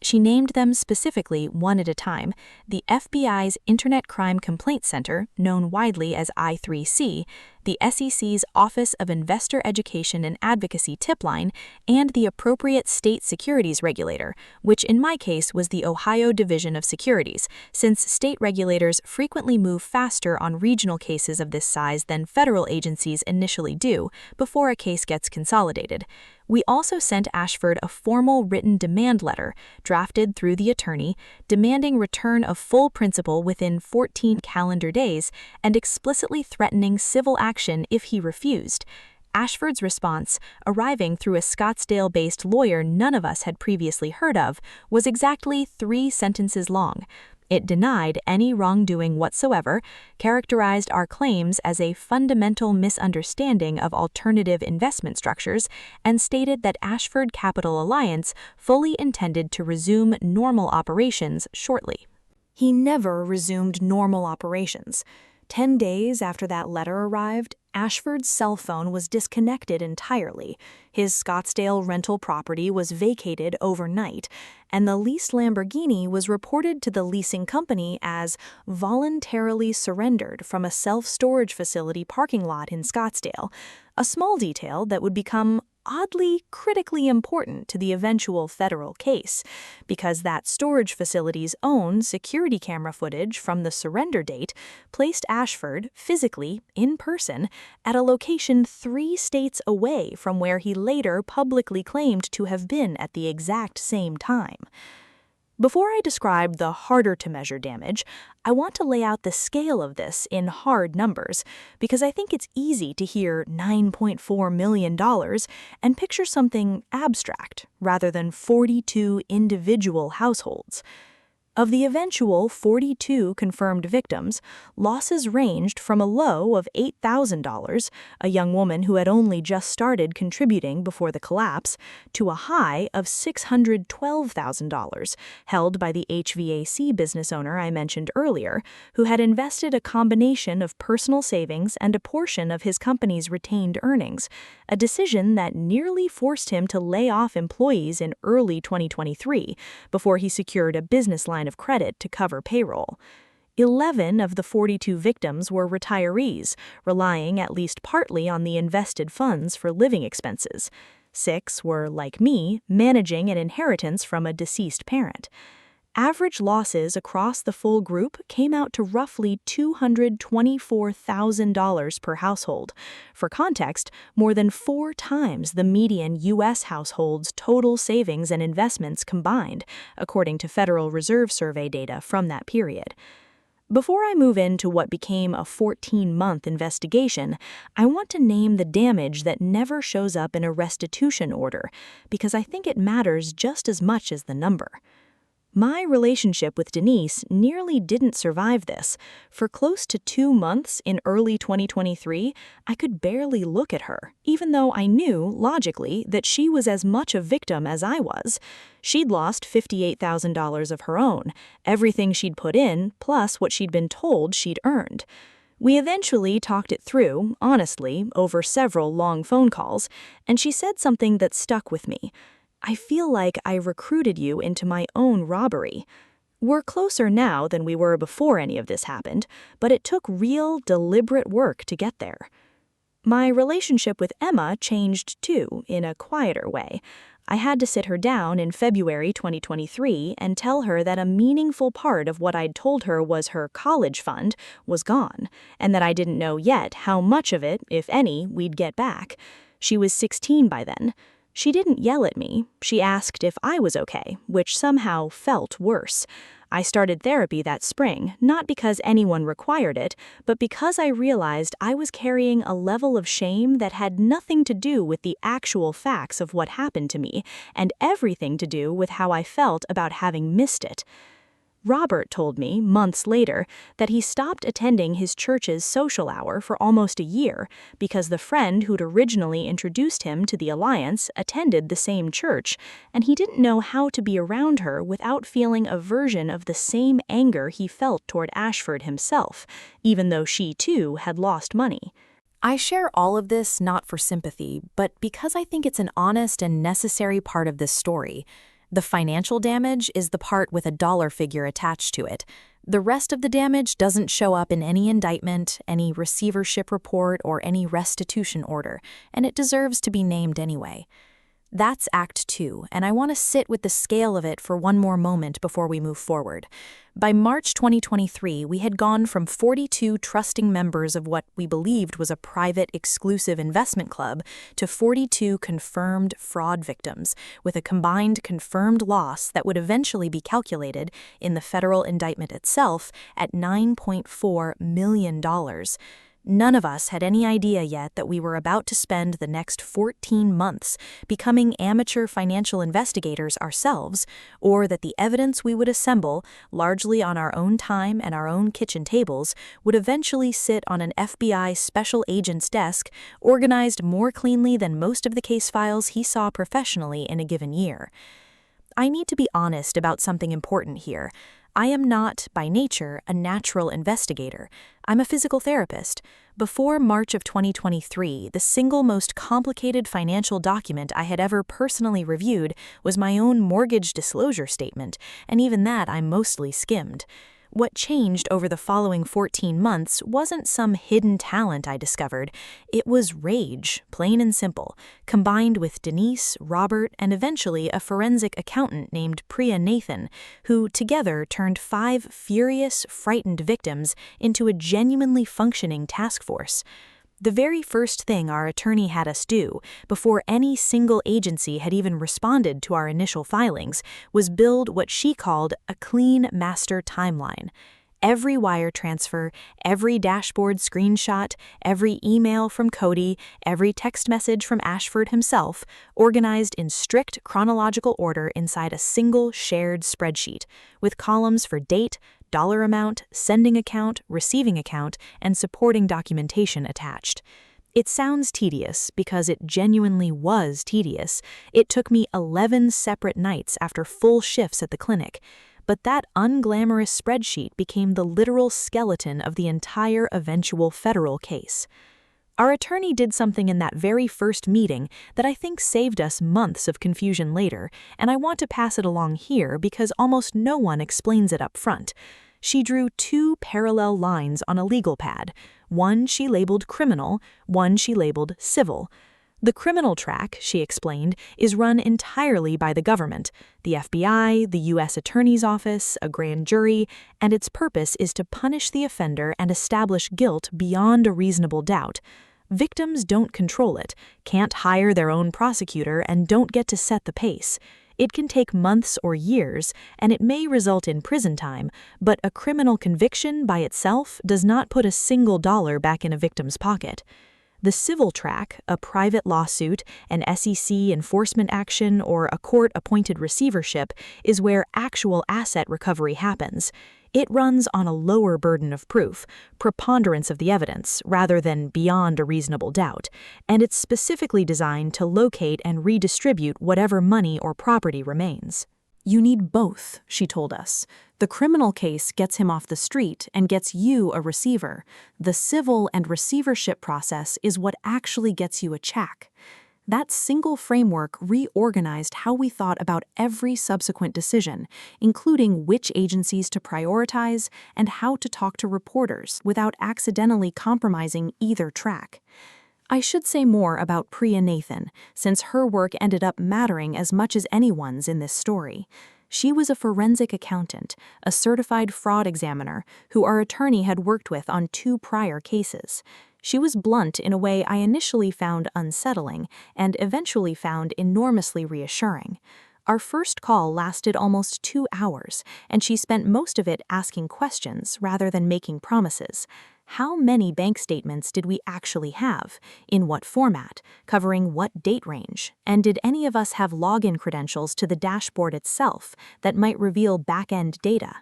She named them specifically one at a time: the FBI's Internet Crime Complaint Center, known widely as I3C, the SEC's Office of Investor Education and Advocacy tip line, and the appropriate state securities regulator, which in my case was the Ohio Division of Securities, since state regulators frequently move faster on regional cases of this size than federal agencies initially do before a case gets consolidated. We also sent Ashford a formal written demand letter, drafted through the attorney, demanding return of full principal within 14 calendar days and explicitly threatening civil action if he refused. Ashford's response, arriving through a Scottsdale-based lawyer none of us had previously heard of, was exactly 3 sentences long. It denied any wrongdoing whatsoever, characterized our claims as a fundamental misunderstanding of alternative investment structures, and stated that Ashford Capital Alliance fully intended to resume normal operations shortly. He never resumed normal operations. 10 days after that letter arrived, Ashford's cell phone was disconnected entirely, his Scottsdale rental property was vacated overnight, and the leased Lamborghini was reported to the leasing company as voluntarily surrendered from a self-storage facility parking lot in Scottsdale, a small detail that would become oddly critically important to the eventual federal case, because that storage facility's own security camera footage from the surrender date placed Ashford, physically, in person, at a location 3 states away from where he later publicly claimed to have been at the exact same time. Before I describe the harder-to-measure damage, I want to lay out the scale of this in hard numbers, because I think it's easy to hear $9.4 million and picture something abstract rather than 42 individual households. Of the eventual 42 confirmed victims, losses ranged from a low of $8,000, a young woman who had only just started contributing before the collapse, to a high of $612,000, held by the HVAC business owner I mentioned earlier, who had invested a combination of personal savings and a portion of his company's retained earnings, a decision that nearly forced him to lay off employees in early 2023 before he secured a business line of credit to cover payroll. 11 of the 42 victims were retirees, relying at least partly on the invested funds for living expenses. 6 were, like me, managing an inheritance from a deceased parent. Average losses across the full group came out to roughly $224,000 per household. For context, more than 4 times the median U.S. household's total savings and investments combined, according to Federal Reserve Survey data from that period. Before I move into what became a 14-month investigation, I want to name the damage that never shows up in a restitution order, because I think it matters just as much as the number. My relationship with Denise nearly didn't survive this. For close to 2 months in early 2023, I could barely look at her, even though I knew, logically, that she was as much a victim as I was. She'd lost $58,000 of her own, everything she'd put in, plus what she'd been told she'd earned. We eventually talked it through, honestly, over several long phone calls, and she said something that stuck with me. "I feel like I recruited you into my own robbery." We're closer now than we were before any of this happened, but it took real, deliberate work to get there. My relationship with Emma changed too, in a quieter way. I had to sit her down in February 2023 and tell her that a meaningful part of what I'd told her was her college fund was gone, and that I didn't know yet how much of it, if any, we'd get back. She was 16 by then. She didn't yell at me. She asked if I was okay, which somehow felt worse. I started therapy that spring, not because anyone required it, but because I realized I was carrying a level of shame that had nothing to do with the actual facts of what happened to me, and everything to do with how I felt about having missed it. Robert told me, months later, that he stopped attending his church's social hour for almost a year because the friend who'd originally introduced him to the Alliance attended the same church, and he didn't know how to be around her without feeling a version of the same anger he felt toward Ashford himself, even though she too had lost money. I share all of this not for sympathy, but because I think it's an honest and necessary part of this story. The financial damage is the part with a dollar figure attached to it. The rest of the damage doesn't show up in any indictment, any receivership report, or any restitution order, and it deserves to be named anyway. That's Act 2, and I want to sit with the scale of it for one more moment before we move forward. By March 2023, we had gone from 42 trusting members of what we believed was a private, exclusive investment club to 42 confirmed fraud victims, with a combined confirmed loss that would eventually be calculated in the federal indictment itself at $9.4 million. None of us had any idea yet that we were about to spend the next 14 months becoming amateur financial investigators ourselves, or that the evidence we would assemble, largely on our own time and our own kitchen tables, would eventually sit on an FBI special agent's desk, organized more cleanly than most of the case files he saw professionally in a given year. I need to be honest about something important here. I am not, by nature, a natural investigator. I'm a physical therapist. Before March of 2023, the single most complicated financial document I had ever personally reviewed was my own mortgage disclosure statement, and even that I mostly skimmed. What changed over the following 14 months wasn't some hidden talent I discovered. It was rage, plain and simple, combined with Denise, Robert, and eventually a forensic accountant named Priya Nathan, who together turned 5 furious, frightened victims into a genuinely functioning task force. The very first thing our attorney had us do, before any single agency had even responded to our initial filings, was build what she called a clean master timeline. Every wire transfer, every dashboard screenshot, every email from Cody, every text message from Ashford himself, organized in strict chronological order inside a single shared spreadsheet, with columns for date, dollar amount, sending account, receiving account, and supporting documentation attached. It sounds tedious because it genuinely was tedious. It took me 11 separate nights after full shifts at the clinic. But that unglamorous spreadsheet became the literal skeleton of the entire eventual federal case. Our attorney did something in that very first meeting that I think saved us months of confusion later, and I want to pass it along here because almost no one explains it up front. She drew 2 parallel lines on a legal pad. One she labeled criminal, one she labeled civil. The criminal track, she explained, is run entirely by the government, the FBI, the U.S. Attorney's Office, a grand jury, and its purpose is to punish the offender and establish guilt beyond a reasonable doubt. Victims don't control it, can't hire their own prosecutor, and don't get to set the pace. It can take months or years, and it may result in prison time, but a criminal conviction by itself does not put a single dollar back in a victim's pocket. The civil track, a private lawsuit, an SEC enforcement action, or a court-appointed receivership, is where actual asset recovery happens. It runs on a lower burden of proof, preponderance of the evidence, rather than beyond a reasonable doubt, and it's specifically designed to locate and redistribute whatever money or property remains. You need both, she told us. The criminal case gets him off the street and gets you a receiver. The civil and receivership process is what actually gets you a check. That single framework reorganized how we thought about every subsequent decision, including which agencies to prioritize and how to talk to reporters without accidentally compromising either track. I should say more about Priya Nathan, since her work ended up mattering as much as anyone's in this story. She was a forensic accountant, a certified fraud examiner, who our attorney had worked with on 2 prior cases. She was blunt in a way I initially found unsettling and eventually found enormously reassuring. Our first call lasted almost 2 hours, and she spent most of it asking questions rather than making promises. How many bank statements did we actually have? In what format? Covering what date range? And did any of us have login credentials to the dashboard itself that might reveal back-end data?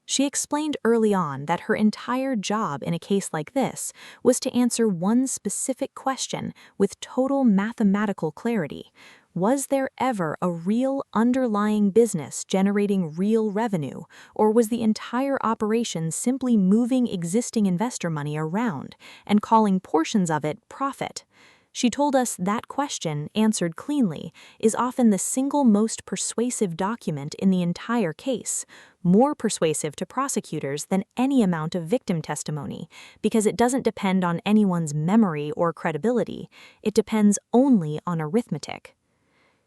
She explained early on that her entire job in a case like this was to answer one specific question with total mathematical clarity. Was there ever a real underlying business generating real revenue, or was the entire operation simply moving existing investor money around and calling portions of it profit? She told us that question, answered cleanly, is often the single most persuasive document in the entire case, more persuasive to prosecutors than any amount of victim testimony, because it doesn't depend on anyone's memory or credibility. It depends only on arithmetic.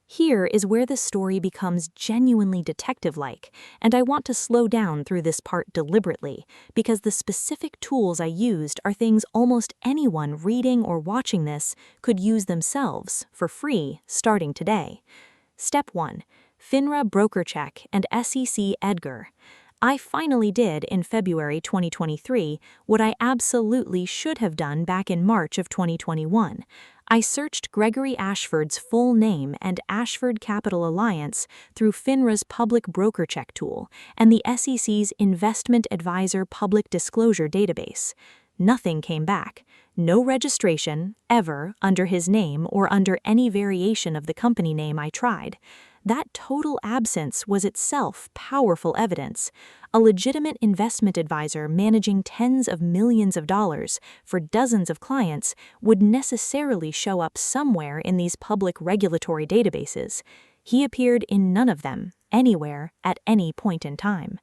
Here is where the story becomes genuinely detective-like, and I want to slow down through this part deliberately, because the specific tools I used are things almost anyone reading or watching this could use themselves, for free, starting today. Step 1. FINRA Broker Check and SEC Edgar. I finally did, in February 2023, what I absolutely should have done back in March of 2021. I searched Gregory Ashford's full name and Ashford Capital Alliance through FINRA's Public Broker Check tool and the SEC's Investment Advisor Public Disclosure database. Nothing came back. No registration, ever, under his name or under any variation of the company name I tried. That total absence was itself powerful evidence. A legitimate investment advisor managing tens of millions of dollars for dozens of clients would necessarily show up somewhere in these public regulatory databases. He appeared in none of them, anywhere, at any point in time.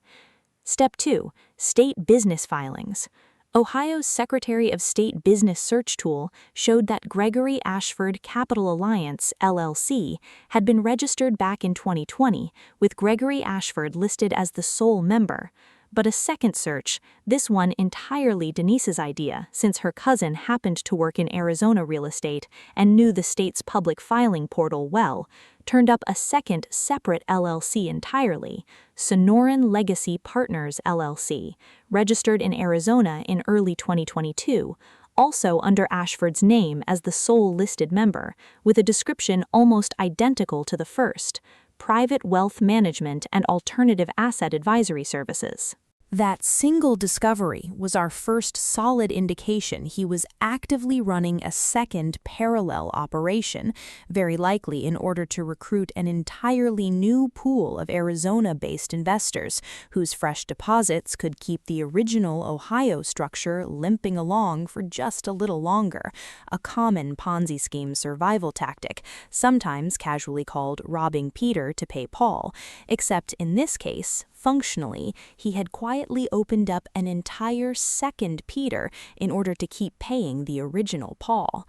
Step 2. State business filings. Ohio's Secretary of State business search tool showed that Gregory Ashford Capital Alliance, LLC, had been registered back in 2020, with Gregory Ashford listed as the sole member. But a second search, this one entirely Denise's idea since her cousin happened to work in Arizona real estate and knew the state's public filing portal well, turned up a second separate LLC entirely, Sonoran Legacy Partners LLC, registered in Arizona in early 2022, also under Ashford's name as the sole listed member, with a description almost identical to the first: private wealth management and alternative asset advisory services. That single discovery was our first solid indication he was actively running a second parallel operation, very likely in order to recruit an entirely new pool of Arizona-based investors whose fresh deposits could keep the original Ohio structure limping along for just a little longer, a common Ponzi scheme survival tactic, sometimes casually called robbing Peter to pay Paul, except in this case, functionally, he had quietly opened up an entire second Peter in order to keep paying the original Paul.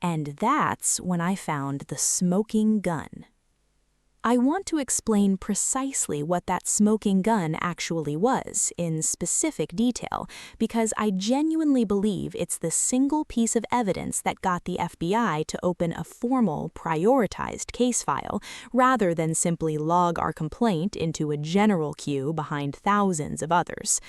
And that's when I found the smoking gun. I want to explain precisely what that smoking gun actually was, in specific detail, because I genuinely believe it's the single piece of evidence that got the FBI to open a formal, prioritized case file, rather than simply log our complaint into a general queue behind thousands of others.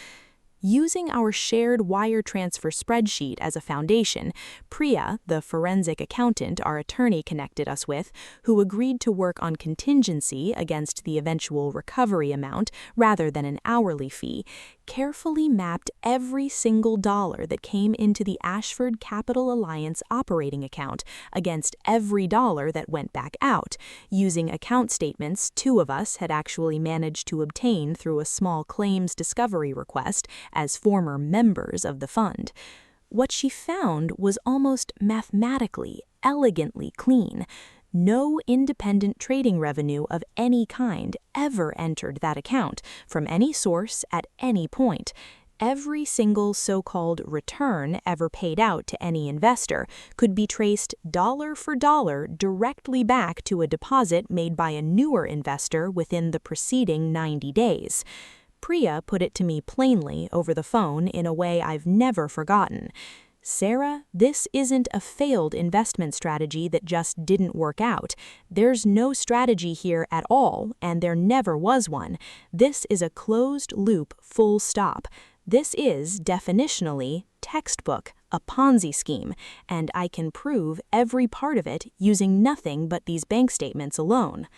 Using our shared wire transfer spreadsheet as a foundation, Priya, the forensic accountant our attorney connected us with, who agreed to work on contingency against the eventual recovery amount rather than an hourly fee, carefully mapped every single dollar that came into the Ashford Capital Alliance operating account against every dollar that went back out, using account statements two of us had actually managed to obtain through a small claims discovery request as former members of the fund. What she found was almost mathematically, elegantly clean. No independent trading revenue of any kind ever entered that account from any source at any point. Every single so-called return ever paid out to any investor could be traced dollar for dollar directly back to a deposit made by a newer investor within the preceding 90 days. Priya put it to me plainly over the phone in a way I've never forgotten. Sarah, this isn't a failed investment strategy that just didn't work out. There's no strategy here at all, and there never was one. This is a closed loop, full stop. This is, definitionally, textbook, a Ponzi scheme, and I can prove every part of it using nothing but these bank statements alone.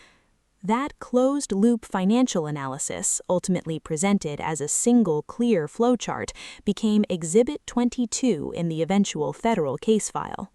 That closed-loop financial analysis, ultimately presented as a single clear flowchart, became Exhibit 22 in the eventual federal case file.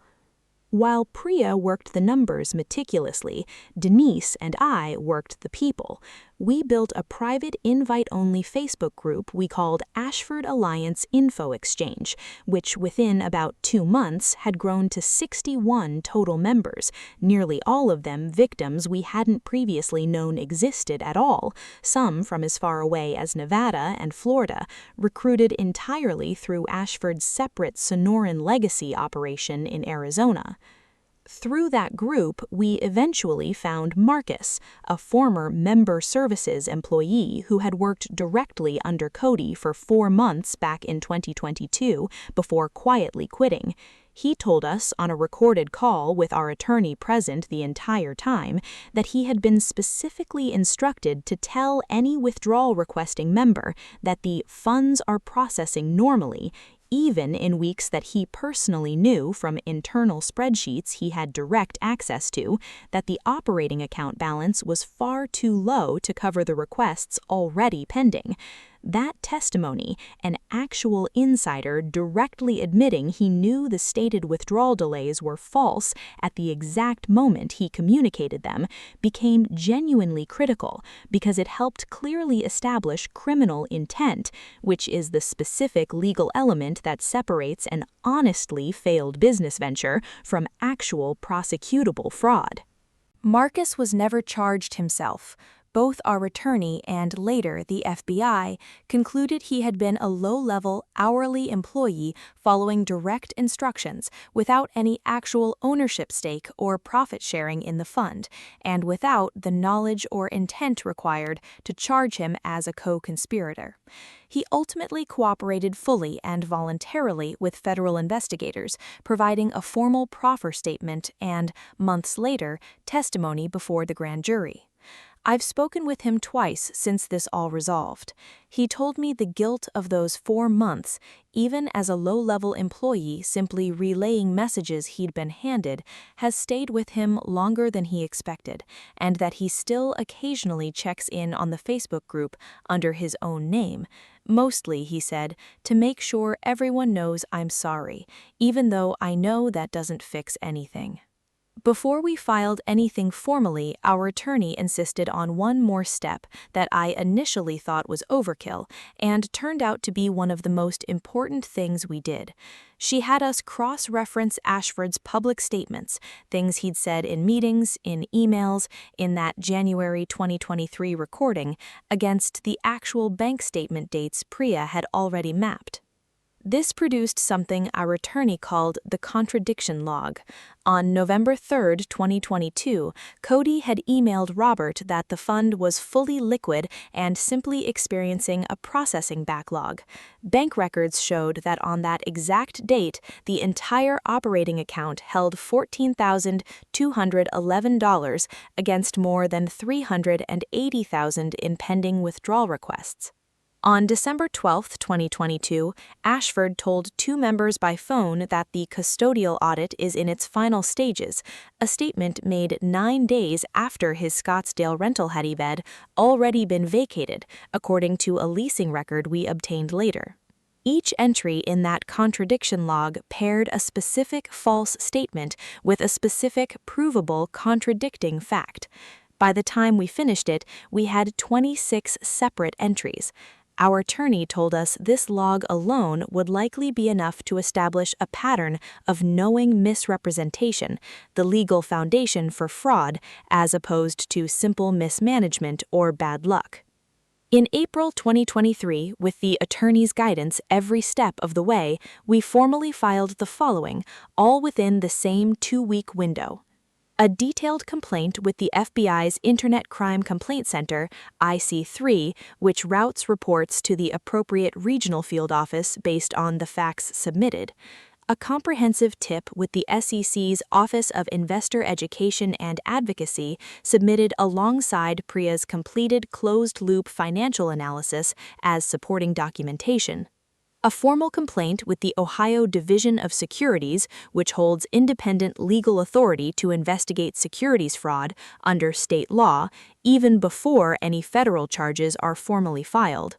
While Priya worked the numbers meticulously, Denise and I worked the people. We built a private invite-only Facebook group we called Ashford Alliance Info Exchange, which within about 2 months had grown to 61 total members, nearly all of them victims we hadn't previously known existed at all, some from as far away as Nevada and Florida, recruited entirely through Ashford's separate Sonoran Legacy operation in Arizona. Through that group, we eventually found Marcus, a former member services employee who had worked directly under Cody for 4 months back in 2022 before quietly quitting. He told us on a recorded call with our attorney present the entire time that he had been specifically instructed to tell any withdrawal requesting member that the funds are processing normally, even in weeks that he personally knew from internal spreadsheets he had direct access to that the operating account balance was far too low to cover the requests already pending. That testimony, an actual insider directly admitting he knew the stated withdrawal delays were false at the exact moment he communicated them, became genuinely critical because it helped clearly establish criminal intent, which is the specific legal element that separates an honestly failed business venture from actual prosecutable fraud. Marcus was never charged himself, Both our attorney and later the FBI concluded he had been a low-level, hourly employee following direct instructions without any actual ownership stake or profit sharing in the fund, and without the knowledge or intent required to charge him as a co-conspirator. He ultimately cooperated fully and voluntarily with federal investigators, providing a formal proffer statement and, months later, testimony before the grand jury. I've spoken with him twice since this all resolved. He told me the guilt of those 4 months, even as a low-level employee simply relaying messages he'd been handed, has stayed with him longer than he expected, and that he still occasionally checks in on the Facebook group under his own name. Mostly, he said, to make sure everyone knows I'm sorry, even though I know that doesn't fix anything. Before we filed anything formally, our attorney insisted on one more step that I initially thought was overkill and turned out to be one of the most important things we did. She had us cross-reference Ashford's public statements, things he'd said in meetings, in emails, in that January 2023 recording, against the actual bank statement dates Priya had already mapped. This produced something our attorney called the contradiction log. On November 3, 2022, Cody had emailed Robert that the fund was fully liquid and simply experiencing a processing backlog. Bank records showed that on that exact date, the entire operating account held $14,211 against more than $380,000 in pending withdrawal requests. On December 12, 2022, Ashford told 2 members by phone that the custodial audit is in its final stages, a statement made 9 days after his Scottsdale rental had already been vacated, according to a leasing record we obtained later. Each entry in that contradiction log paired a specific false statement with a specific provable contradicting fact. By the time we finished it, we had 26 separate entries. Our attorney told us this log alone would likely be enough to establish a pattern of knowing misrepresentation, the legal foundation for fraud, as opposed to simple mismanagement or bad luck. In April 2023, with the attorney's guidance every step of the way, we formally filed the following, all within the same 2-week window. A detailed complaint with the FBI's Internet Crime Complaint Center, IC3, which routes reports to the appropriate regional field office based on the facts submitted. A comprehensive tip with the SEC's Office of Investor Education and Advocacy submitted alongside Priya's completed closed-loop financial analysis as supporting documentation. A formal complaint with the Ohio Division of Securities, which holds independent legal authority to investigate securities fraud under state law, even before any federal charges are formally filed.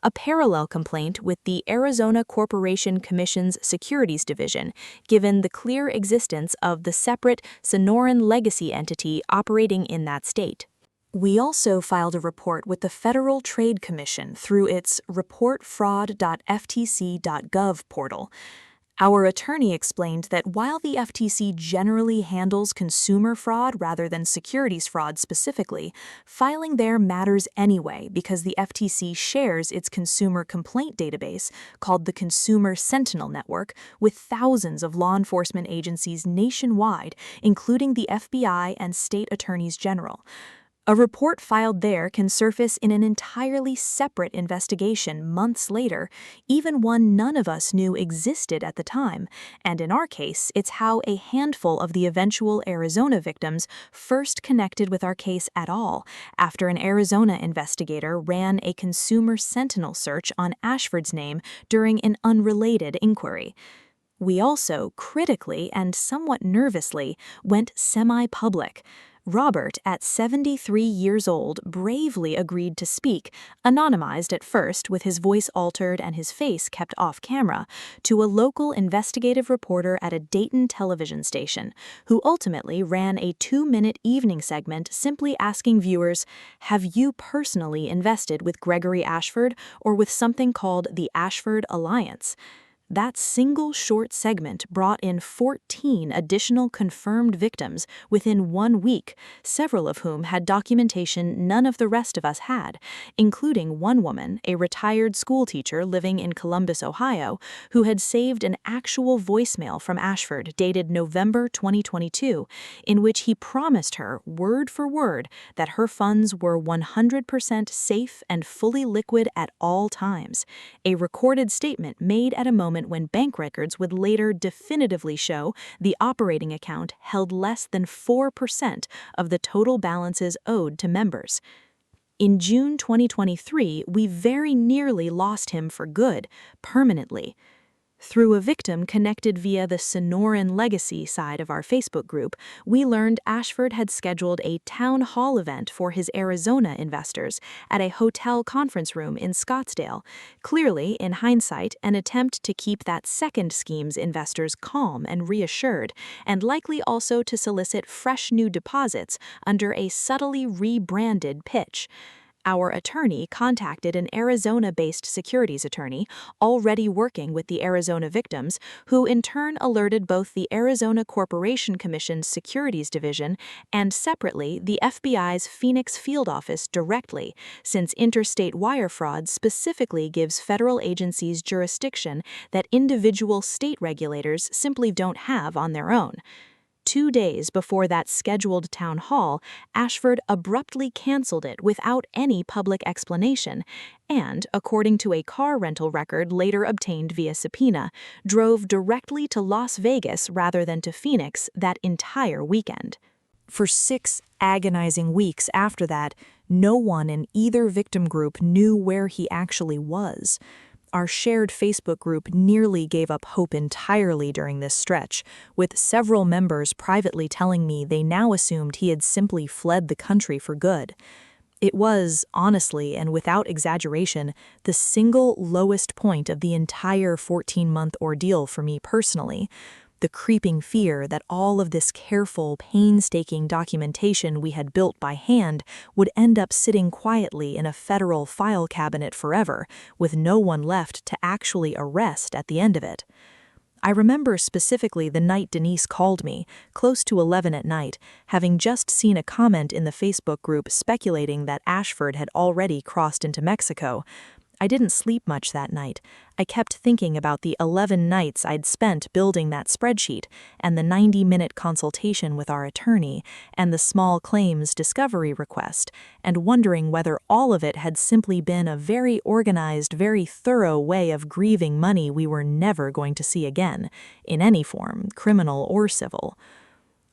A parallel complaint with the Arizona Corporation Commission's Securities Division, given the clear existence of the separate Sonoran legacy entity operating in that state. We also filed a report with the Federal Trade Commission through its reportfraud.ftc.gov portal. Our attorney explained that while the FTC generally handles consumer fraud rather than securities fraud specifically, filing there matters anyway because the FTC shares its consumer complaint database, called the Consumer Sentinel Network, with thousands of law enforcement agencies nationwide, including the FBI and state attorneys general. A report filed there can surface in an entirely separate investigation months later, even one none of us knew existed at the time, and in our case, it's how a handful of the eventual Arizona victims first connected with our case at all, after an Arizona investigator ran a Consumer Sentinel search on Ashford's name during an unrelated inquiry. We also, critically and somewhat nervously, went semi-public. Robert, at 73 years old, bravely agreed to speak, anonymized at first with his voice altered and his face kept off camera, to a local investigative reporter at a Dayton television station, who ultimately ran a 2-minute evening segment simply asking viewers, "Have you personally invested with Gregory Ashford or with something called the Ashford Alliance?" That single short segment brought in 14 additional confirmed victims within 1 week, several of whom had documentation none of the rest of us had, including one woman, a retired schoolteacher living in Columbus, Ohio, who had saved an actual voicemail from Ashford dated November 2022, in which he promised her, word for word, that her funds were 100% safe and fully liquid at all times, a recorded statement made at a moment when bank records would later definitively show the operating account held less than 4% of the total balances owed to members. In June 2023, we very nearly lost him for good, permanently. Through a victim connected via the Sonoran Legacy side of our Facebook group, we learned Ashford had scheduled a town hall event for his Arizona investors at a hotel conference room in Scottsdale, clearly, in hindsight, an attempt to keep that second scheme's investors calm and reassured, and likely also to solicit fresh new deposits under a subtly rebranded pitch. Our attorney contacted an Arizona-based securities attorney already working with the Arizona victims, who in turn alerted both the Arizona Corporation Commission's Securities Division and separately the FBI's Phoenix field office directly, since interstate wire fraud specifically gives federal agencies jurisdiction that individual state regulators simply don't have on their own. 2 days before that scheduled town hall, Ashford abruptly canceled it without any public explanation and, according to a car rental record later obtained via subpoena, drove directly to Las Vegas rather than to Phoenix that entire weekend. For 6 agonizing weeks after that, no one in either victim group knew where he actually was. Our shared Facebook group nearly gave up hope entirely during this stretch, with several members privately telling me they now assumed he had simply fled the country for good. It was, honestly and without exaggeration, the single lowest point of the entire 14-month ordeal for me personally. The creeping fear that all of this careful, painstaking documentation we had built by hand would end up sitting quietly in a federal file cabinet forever, with no one left to actually arrest at the end of it. I remember specifically the night Denise called me, close to 11 at night, having just seen a comment in the Facebook group speculating that Ashford had already crossed into Mexico. I didn't sleep much that night. I kept thinking about the 11 nights I'd spent building that spreadsheet, and the 90-minute consultation with our attorney, and the small claims discovery request, and wondering whether all of it had simply been a very organized, very thorough way of grieving money we were never going to see again, in any form, criminal or civil.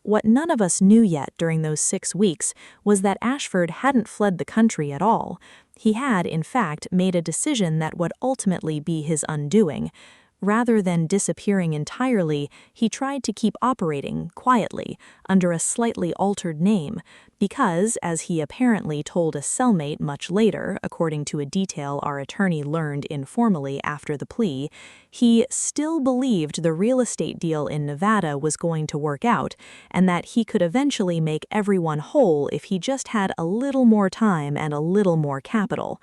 What none of us knew yet during those 6 weeks was that Ashford hadn't fled the country at all. He had, in fact, made a decision that would ultimately be his undoing. Rather than disappearing entirely, he tried to keep operating, quietly, under a slightly altered name, because, as he apparently told a cellmate much later, according to a detail our attorney learned informally after the plea, he still believed the real estate deal in Nevada was going to work out, and that he could eventually make everyone whole if he just had a little more time and a little more capital.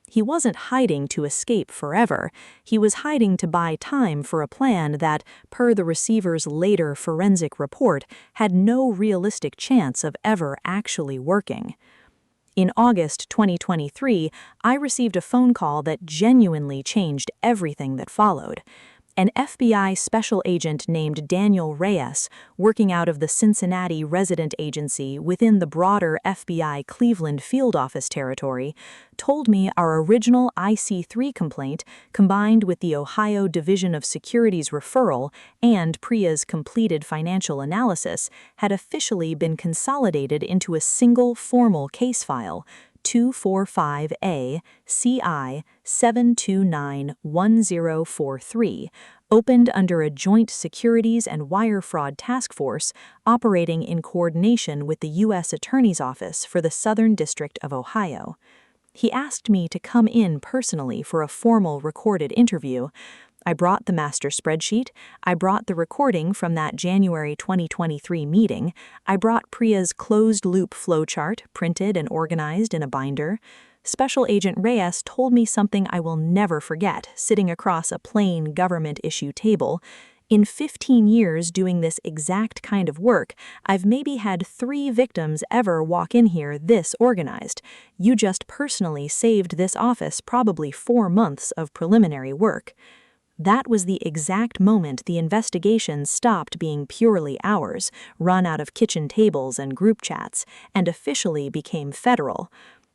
He wasn't hiding to escape forever. He was hiding to buy time for a plan that, per the receiver's later forensic report, had no realistic chance of ever actually working. In August 2023, I received a phone call that genuinely changed everything that followed. An FBI special agent named Daniel Reyes, working out of the Cincinnati resident agency within the broader FBI Cleveland field office territory, told me our original IC3 complaint, combined with the Ohio Division of Securities referral and PRIA's completed financial analysis, had officially been consolidated into a single formal case file, 245A CI 7291043, opened under a joint securities and wire fraud task force operating in coordination with the U.S. Attorney's Office for the Southern District of Ohio. He asked me to come in personally for a formal recorded interview. I brought the master spreadsheet, I brought the recording from that January 2023 meeting, I brought PRIA's closed-loop flowchart printed and organized in a binder. Special Agent Reyes told me something I will never forget, sitting across a plain government-issue table. In 15 years doing this exact kind of work, I've maybe had 3 victims ever walk in here this organized. You just personally saved this office probably 4 months of preliminary work. That was the exact moment the investigation stopped being purely ours, run out of kitchen tables and group chats, and officially became federal.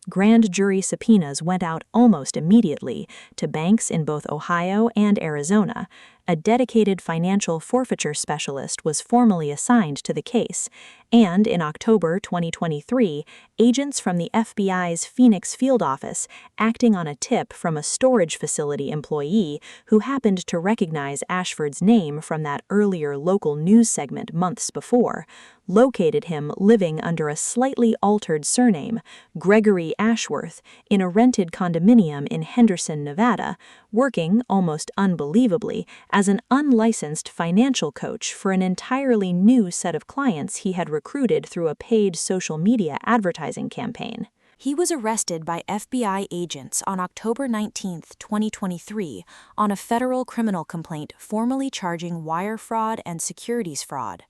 Grand jury subpoenas went out almost immediately to banks in both Ohio and Arizona. A dedicated financial forfeiture specialist was formally assigned to the case, and in October 2023, agents from the FBI's Phoenix field office, acting on a tip from a storage facility employee who happened to recognize Ashford's name from that earlier local news segment months before, located him living under a slightly altered surname, Gregory Ashworth, in a rented condominium in Henderson, Nevada, working, almost unbelievably, as an unlicensed financial coach for an entirely new set of clients he had recruited through a paid social media advertising campaign. He was arrested by FBI agents on October 19, 2023, on a federal criminal complaint formally charging wire fraud and securities fraud.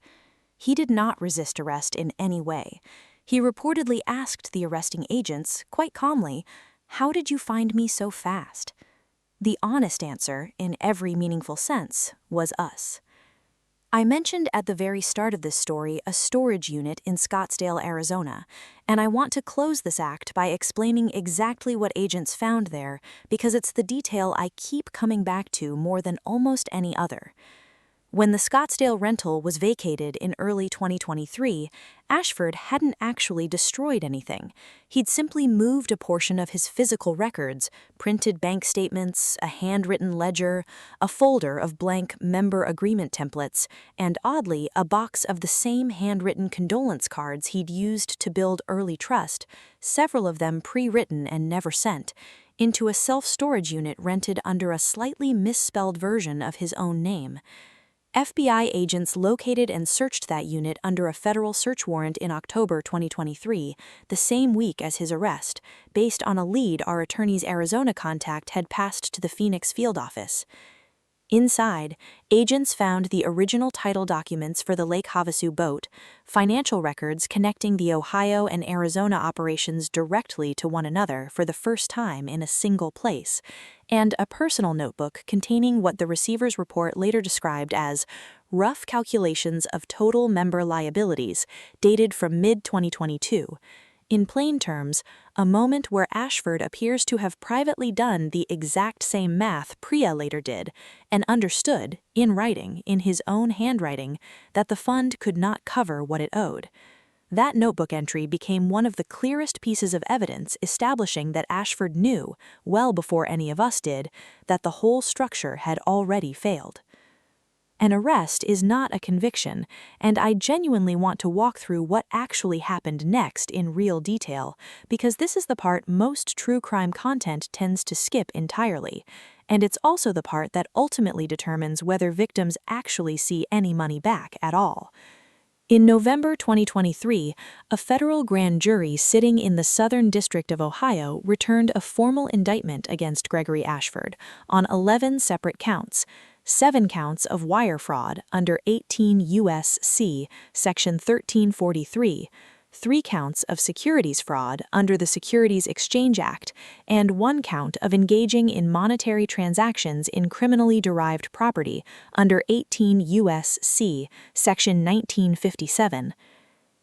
He did not resist arrest in any way. He reportedly asked the arresting agents, quite calmly, "How did you find me so fast?" The honest answer, in every meaningful sense, was us. I mentioned at the very start of this story a storage unit in Scottsdale, Arizona, and I want to close this act by explaining exactly what agents found there because it's the detail I keep coming back to more than almost any other. When the Scottsdale rental was vacated in early 2023, Ashford hadn't actually destroyed anything. He'd simply moved a portion of his physical records, printed bank statements, a handwritten ledger, a folder of blank member agreement templates, and oddly, a box of the same handwritten condolence cards he'd used to build early trust, several of them pre-written and never sent, into a self-storage unit rented under a slightly misspelled version of his own name. FBI agents located and searched that unit under a federal search warrant in October 2023, the same week as his arrest, based on a lead our attorney's Arizona contact had passed to the Phoenix field office. Inside, agents found the original title documents for the Lake Havasu boat, financial records connecting the Ohio and Arizona operations directly to one another for the first time in a single place, and a personal notebook containing what the receiver's report later described as rough calculations of total member liabilities dated from mid-2022. In plain terms, a moment where Ashford appears to have privately done the exact same math Priya later did, and understood, in writing, in his own handwriting, that the fund could not cover what it owed. That notebook entry became one of the clearest pieces of evidence establishing that Ashford knew, well before any of us did, that the whole structure had already failed. An arrest is not a conviction, and I genuinely want to walk through what actually happened next in real detail, because this is the part most true crime content tends to skip entirely, and it's also the part that ultimately determines whether victims actually see any money back at all. In November 2023, a federal grand jury sitting in the Southern District of Ohio returned a formal indictment against Gregory Ashford on 11 separate counts, 7 counts of wire fraud under 18 U.S.C. Section 1343, 3 counts of securities fraud under the Securities Exchange Act, and 1 count of engaging in monetary transactions in criminally derived property under 18 U.S.C. Section 1957.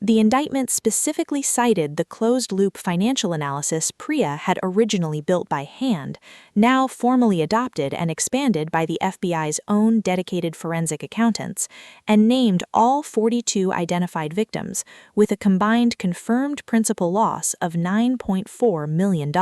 The indictment specifically cited the closed-loop financial analysis Priya had originally built by hand, now formally adopted and expanded by the FBI's own dedicated forensic accountants, and named all 42 identified victims, with a combined confirmed principal loss of $9.4 million.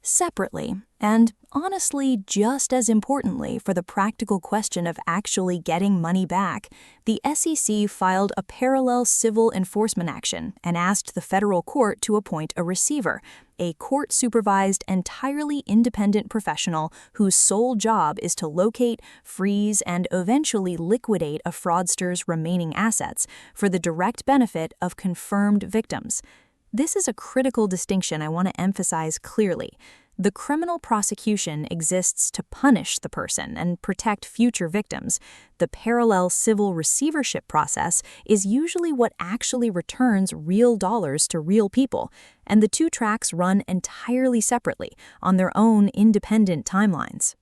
Separately, and honestly just as importantly for the practical question of actually getting money back, the SEC filed a parallel civil enforcement action and asked the federal court to appoint a receiver, a court-supervised, entirely independent professional whose sole job is to locate, freeze, and eventually liquidate a fraudster's remaining assets for the direct benefit of confirmed victims. This is a critical distinction I want to emphasize clearly. The criminal prosecution exists to punish the person and protect future victims. The parallel civil receivership process is usually what actually returns real dollars to real people, and the two tracks run entirely separately on their own independent timelines.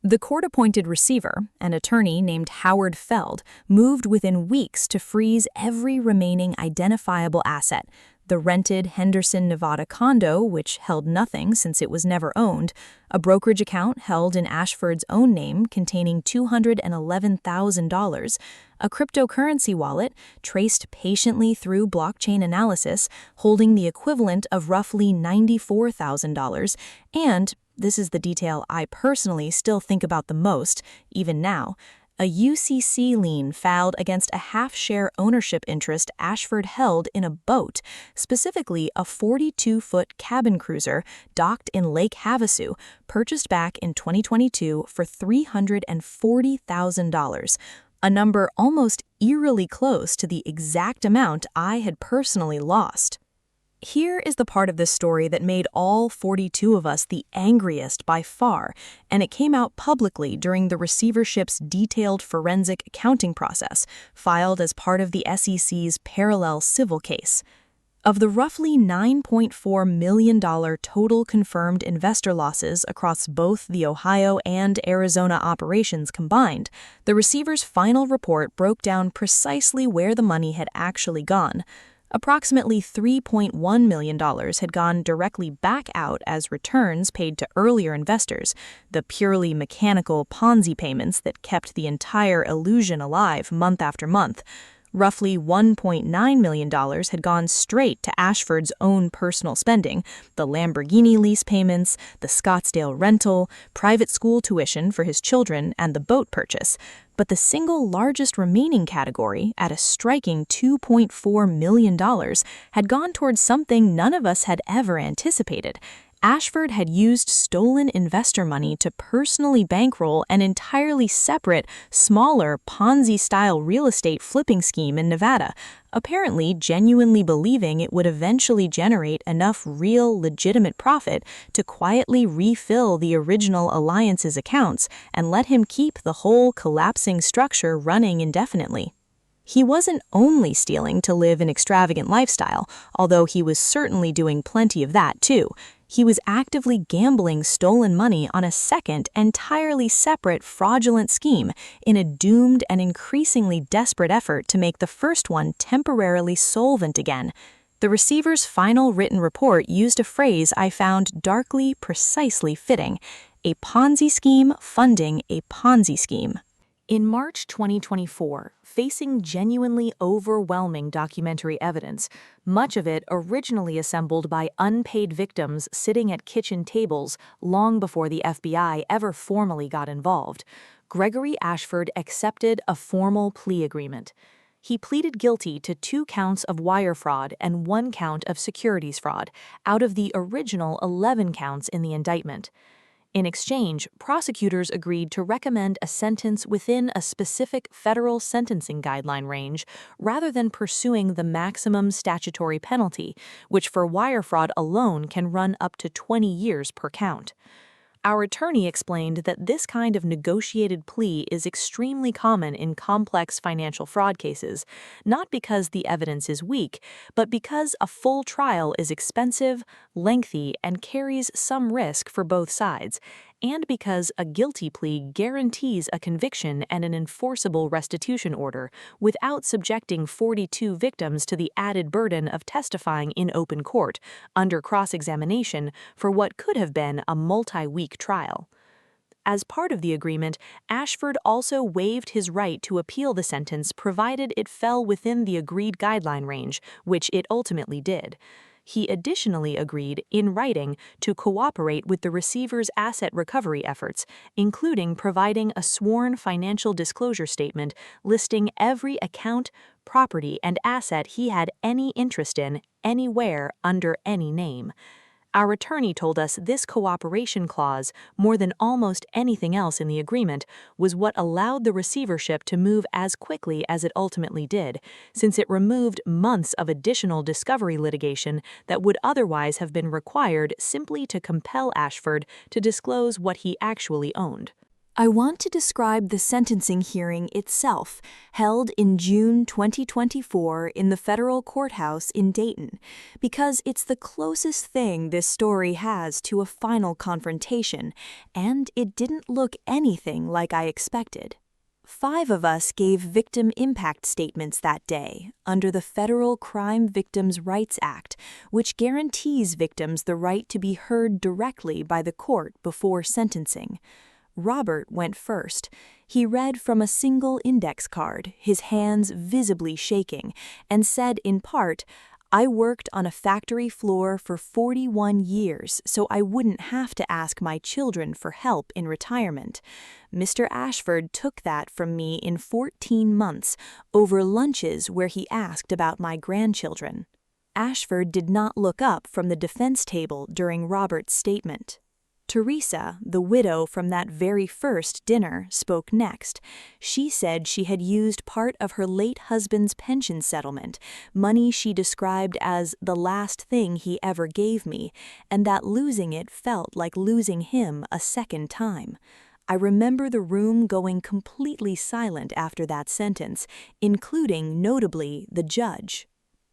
The court-appointed receiver, an attorney named Howard Feld, moved within weeks to freeze every remaining identifiable asset: the rented Henderson, Nevada condo, which held nothing since it was never owned, a brokerage account held in Ashford's own name containing $211,000, a cryptocurrency wallet traced patiently through blockchain analysis holding the equivalent of roughly $94,000, and, this is the detail I personally still think about the most, even now, a UCC lien filed against a half-share ownership interest Ashford held in a boat, specifically a 42-foot cabin cruiser docked in Lake Havasu, purchased back in 2022 for $340,000, a number almost eerily close to the exact amount I had personally lost. Here is the part of this story that made all 42 of us the angriest by far, and it came out publicly during the receivership's detailed forensic accounting process, filed as part of the SEC's parallel civil case. Of the roughly $9.4 million total confirmed investor losses across both the Ohio and Arizona operations combined, the receiver's final report broke down precisely where the money had actually gone. Approximately $3.1 million had gone directly back out as returns paid to earlier investors, the purely mechanical Ponzi payments that kept the entire illusion alive month after month. Roughly $1.9 million had gone straight to Ashford's own personal spending: the Lamborghini lease payments, the Scottsdale rental, private school tuition for his children, and the boat purchase. But the single largest remaining category, at a striking $2.4 million, had gone towards something none of us had ever anticipated. Ashford had used stolen investor money to personally bankroll an entirely separate, smaller Ponzi-style real estate flipping scheme in Nevada, apparently genuinely believing it would eventually generate enough real, legitimate profit to quietly refill the original alliance's accounts and let him keep the whole collapsing structure running indefinitely. He wasn't only stealing to live an extravagant lifestyle, although he was certainly doing plenty of that too. He was actively gambling stolen money on a second, entirely separate fraudulent scheme in a doomed and increasingly desperate effort to make the first one temporarily solvent again. The receiver's final written report used a phrase I found darkly, precisely fitting: a Ponzi scheme funding a Ponzi scheme. In March 2024, facing genuinely overwhelming documentary evidence, much of it originally assembled by unpaid victims sitting at kitchen tables long before the FBI ever formally got involved, Gregory Ashford accepted a formal plea agreement. He pleaded guilty to 2 counts of wire fraud and 1 count of securities fraud, out of the original 11 counts in the indictment. In exchange, prosecutors agreed to recommend a sentence within a specific federal sentencing guideline range rather than pursuing the maximum statutory penalty, which for wire fraud alone can run up to 20 years per count. Our attorney explained that this kind of negotiated plea is extremely common in complex financial fraud cases, not because the evidence is weak, but because a full trial is expensive, lengthy, and carries some risk for both sides, and because a guilty plea guarantees a conviction and an enforceable restitution order without subjecting 42 victims to the added burden of testifying in open court under cross-examination for what could have been a multi-week trial. As part of the agreement, Ashford also waived his right to appeal the sentence provided it fell within the agreed guideline range, which it ultimately did. He additionally agreed, in writing, to cooperate with the receiver's asset recovery efforts, including providing a sworn financial disclosure statement listing every account, property, and asset he had any interest in, anywhere, under any name. Our attorney told us this cooperation clause, more than almost anything else in the agreement, was what allowed the receivership to move as quickly as it ultimately did, since it removed months of additional discovery litigation that would otherwise have been required simply to compel Ashford to disclose what he actually owned. I want to describe the sentencing hearing itself, held in June 2024 in the federal courthouse in Dayton, because it's the closest thing this story has to a final confrontation, and it didn't look anything like I expected. 5 of us gave victim impact statements that day under the Federal Crime Victims' Rights Act, which guarantees victims the right to be heard directly by the court before sentencing. Robert went first. He read from a single index card, his hands visibly shaking, and said in part, "I worked on a factory floor for 41 years, so I wouldn't have to ask my children for help in retirement. Mr. Ashford took that from me in 14 months, over lunches where he asked about my grandchildren." Ashford did not look up from the defense table during Robert's statement. Teresa, the widow from that very first dinner, spoke next. She said she had used part of her late husband's pension settlement, money she described as the last thing he ever gave me, and that losing it felt like losing him a second time. I remember the room going completely silent after that sentence, including, notably, the judge.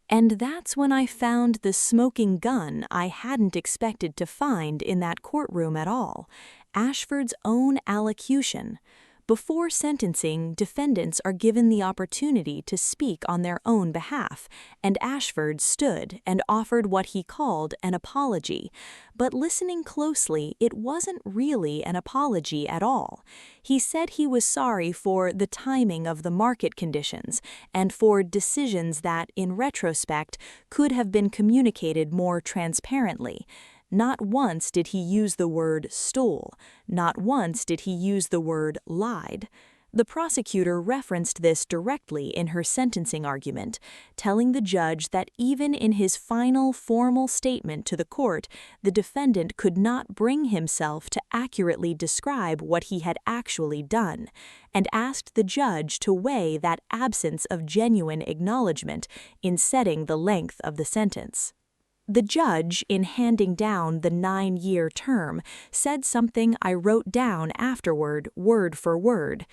And that's when I found the smoking gun I hadn't expected to find in that courtroom at all, Ashford's own allocution. Before sentencing, defendants are given the opportunity to speak on their own behalf, and Ashford stood and offered what he called an apology. But listening closely, it wasn't really an apology at all. He said he was sorry for the timing of the market conditions and for decisions that, in retrospect, could have been communicated more transparently. Not once did he use the word stole. Not once did he use the word lied. The prosecutor referenced this directly in her sentencing argument, telling the judge that even in his final formal statement to the court, the defendant could not bring himself to accurately describe what he had actually done, and asked the judge to weigh that absence of genuine acknowledgement in setting the length of the sentence. The judge, in handing down the 9-year term, said something I wrote down afterward, word for word.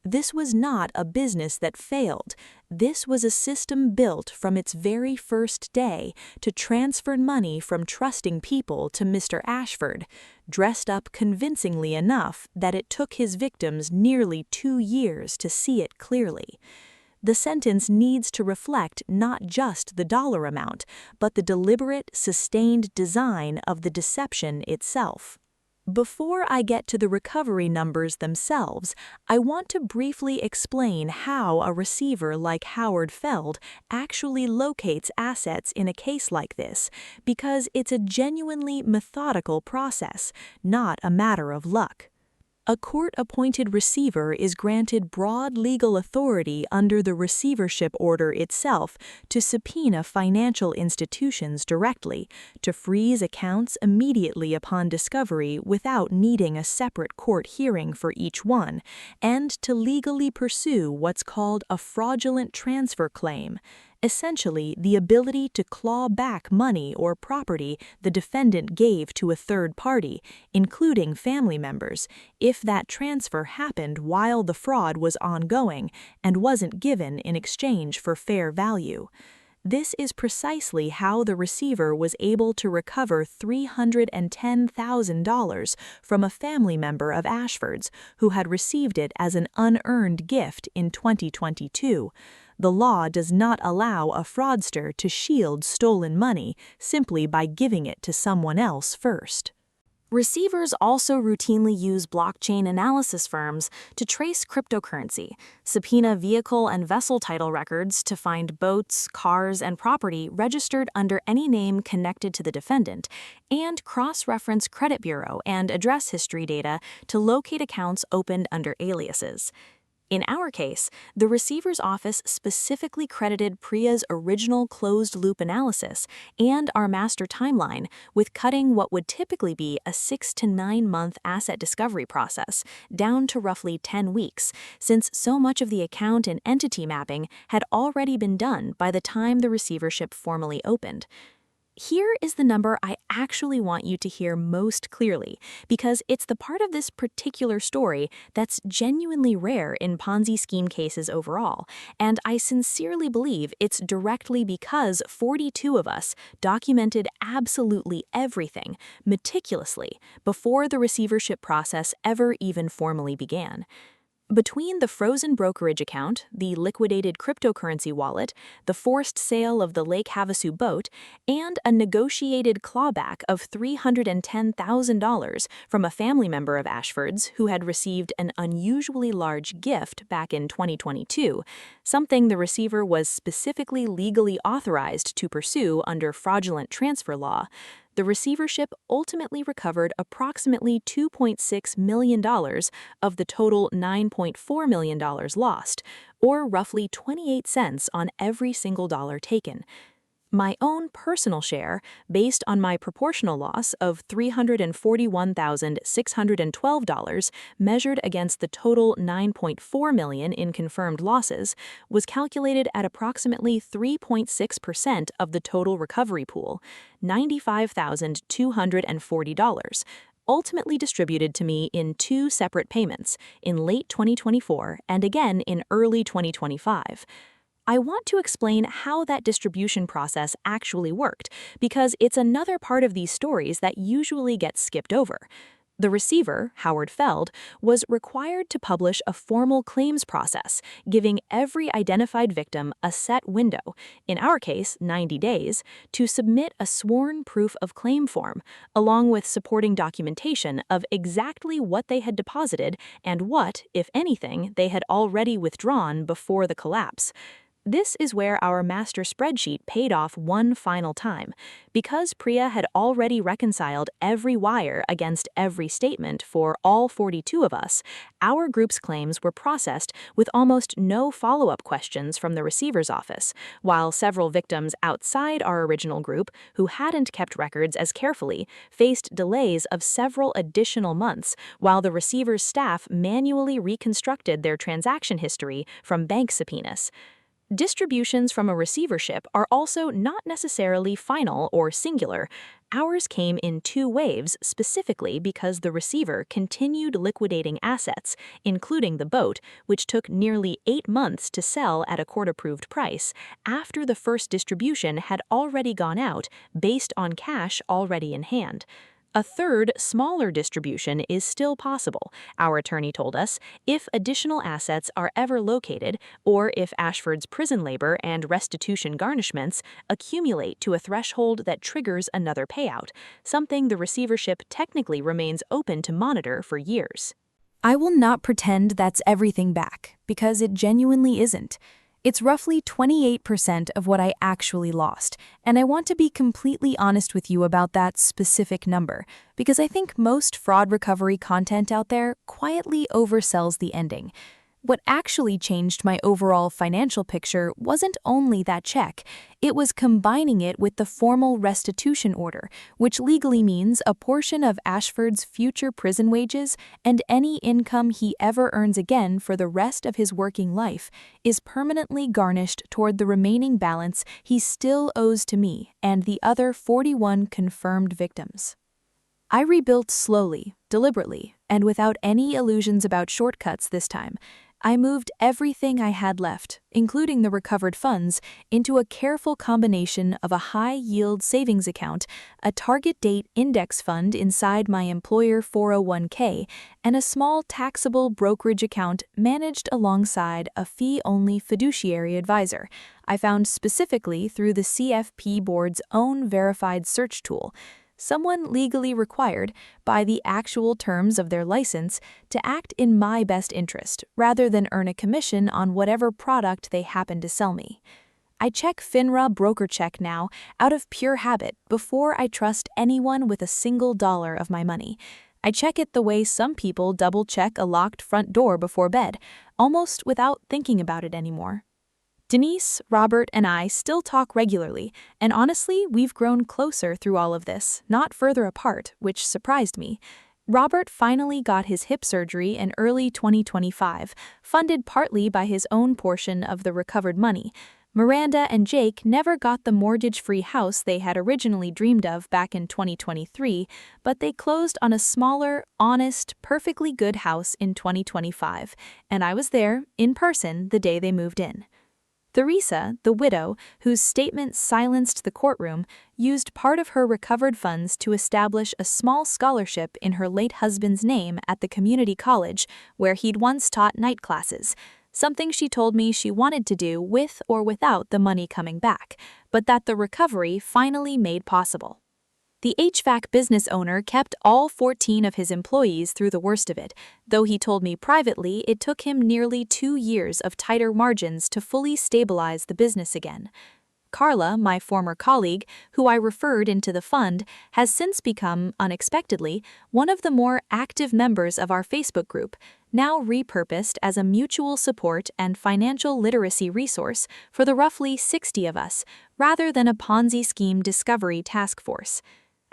This was not a business that failed. This was a system built from its very first day to transfer money from trusting people to Mr. Ashford, dressed up convincingly enough that it took his victims nearly 2 years to see it clearly. The sentence needs to reflect not just the dollar amount, but the deliberate, sustained design of the deception itself. Before I get to the recovery numbers themselves, I want to briefly explain how a receiver like Howard Feld actually locates assets in a case like this, because it's a genuinely methodical process, not a matter of luck. A court-appointed receiver is granted broad legal authority under the receivership order itself to subpoena financial institutions directly, to freeze accounts immediately upon discovery without needing a separate court hearing for each one, and to legally pursue what's called a fraudulent transfer claim. Essentially, the ability to claw back money or property the defendant gave to a third party, including family members, if that transfer happened while the fraud was ongoing and wasn't given in exchange for fair value. This is precisely how the receiver was able to recover $310,000 from a family member of Ashford's who had received it as an unearned gift in 2022. The law does not allow a fraudster to shield stolen money simply by giving it to someone else first. Receivers also routinely use blockchain analysis firms to trace cryptocurrency, subpoena vehicle and vessel title records to find boats, cars, and property registered under any name connected to the defendant, and cross-reference credit bureau and address history data to locate accounts opened under aliases. In our case, the receiver's office specifically credited Priya's original closed-loop analysis and our master timeline with cutting what would typically be a 6 to 9 month asset discovery process down to roughly 10 weeks, since so much of the account and entity mapping had already been done by the time the receivership formally opened. Here is the number I actually want you to hear most clearly, because it's the part of this particular story that's genuinely rare in Ponzi scheme cases overall, and I sincerely believe it's directly because 42 of us documented absolutely everything, meticulously, before the receivership process ever even formally began. Between the frozen brokerage account, the liquidated cryptocurrency wallet, the forced sale of the Lake Havasu boat, and a negotiated clawback of $310,000 from a family member of Ashford's who had received an unusually large gift back in 2022, something the receiver was specifically legally authorized to pursue under fraudulent transfer law, the receivership ultimately recovered approximately $2.6 million of the total $9.4 million lost, or roughly 28 cents on every single dollar taken. My own personal share, based on my proportional loss of $341,612 measured against the total $9.4 million in confirmed losses, was calculated at approximately 3.6% of the total recovery pool, $95,240, ultimately distributed to me in 2 separate payments, in late 2024 and again in early 2025. I want to explain how that distribution process actually worked, because it's another part of these stories that usually gets skipped over. The receiver, Howard Feld, was required to publish a formal claims process, giving every identified victim a set window, in our case 90 days, to submit a sworn proof of claim form, along with supporting documentation of exactly what they had deposited and what, if anything, they had already withdrawn before the collapse. This is where our master spreadsheet paid off one final time. Because Priya had already reconciled every wire against every statement for all 42 of us, our group's claims were processed with almost no follow-up questions from the receiver's office, while several victims outside our original group, who hadn't kept records as carefully, faced delays of several additional months, while the receiver's staff manually reconstructed their transaction history from bank subpoenas. Distributions from a receivership are also not necessarily final or singular. Ours came in 2 waves specifically because the receiver continued liquidating assets, including the boat, which took nearly 8 months to sell at a court-approved price, after the first distribution had already gone out based on cash already in hand. A third, smaller distribution is still possible, our attorney told us, if additional assets are ever located or if Ashford's prison labor and restitution garnishments accumulate to a threshold that triggers another payout, something the receivership technically remains open to monitor for years. I will not pretend that's everything back, because it genuinely isn't. It's roughly 28% of what I actually lost, and I want to be completely honest with you about that specific number, because I think most fraud recovery content out there quietly oversells the ending. What actually changed my overall financial picture wasn't only that check, it was combining it with the formal restitution order, which legally means a portion of Ashford's future prison wages and any income he ever earns again for the rest of his working life is permanently garnished toward the remaining balance he still owes to me and the other 41 confirmed victims. I rebuilt slowly, deliberately, and without any illusions about shortcuts this time. I moved everything I had left, including the recovered funds, into a careful combination of a high-yield savings account, a target date index fund inside my employer 401k, and a small taxable brokerage account managed alongside a fee-only fiduciary advisor I found specifically through the CFP board's own verified search tool. Someone legally required, by the actual terms of their license, to act in my best interest, rather than earn a commission on whatever product they happen to sell me. I check FINRA broker check now out of pure habit before I trust anyone with a single dollar of my money. I check it the way some people double-check a locked front door before bed, almost without thinking about it anymore. Denise, Robert, and I still talk regularly, and honestly, we've grown closer through all of this, not further apart, which surprised me. Robert finally got his hip surgery in early 2025, funded partly by his own portion of the recovered money. Miranda and Jake never got the mortgage-free house they had originally dreamed of back in 2023, but they closed on a smaller, honest, perfectly good house in 2025, and I was there, in person, the day they moved in. Theresa, the widow, whose statement silenced the courtroom, used part of her recovered funds to establish a small scholarship in her late husband's name at the community college where he'd once taught night classes, something she told me she wanted to do with or without the money coming back, but that the recovery finally made possible. The HVAC business owner kept all 14 of his employees through the worst of it, though he told me privately it took him nearly 2 years of tighter margins to fully stabilize the business again. Carla, my former colleague, who I referred into the fund, has since become, unexpectedly, one of the more active members of our Facebook group, now repurposed as a mutual support and financial literacy resource for the roughly 60 of us, rather than a Ponzi scheme discovery task force.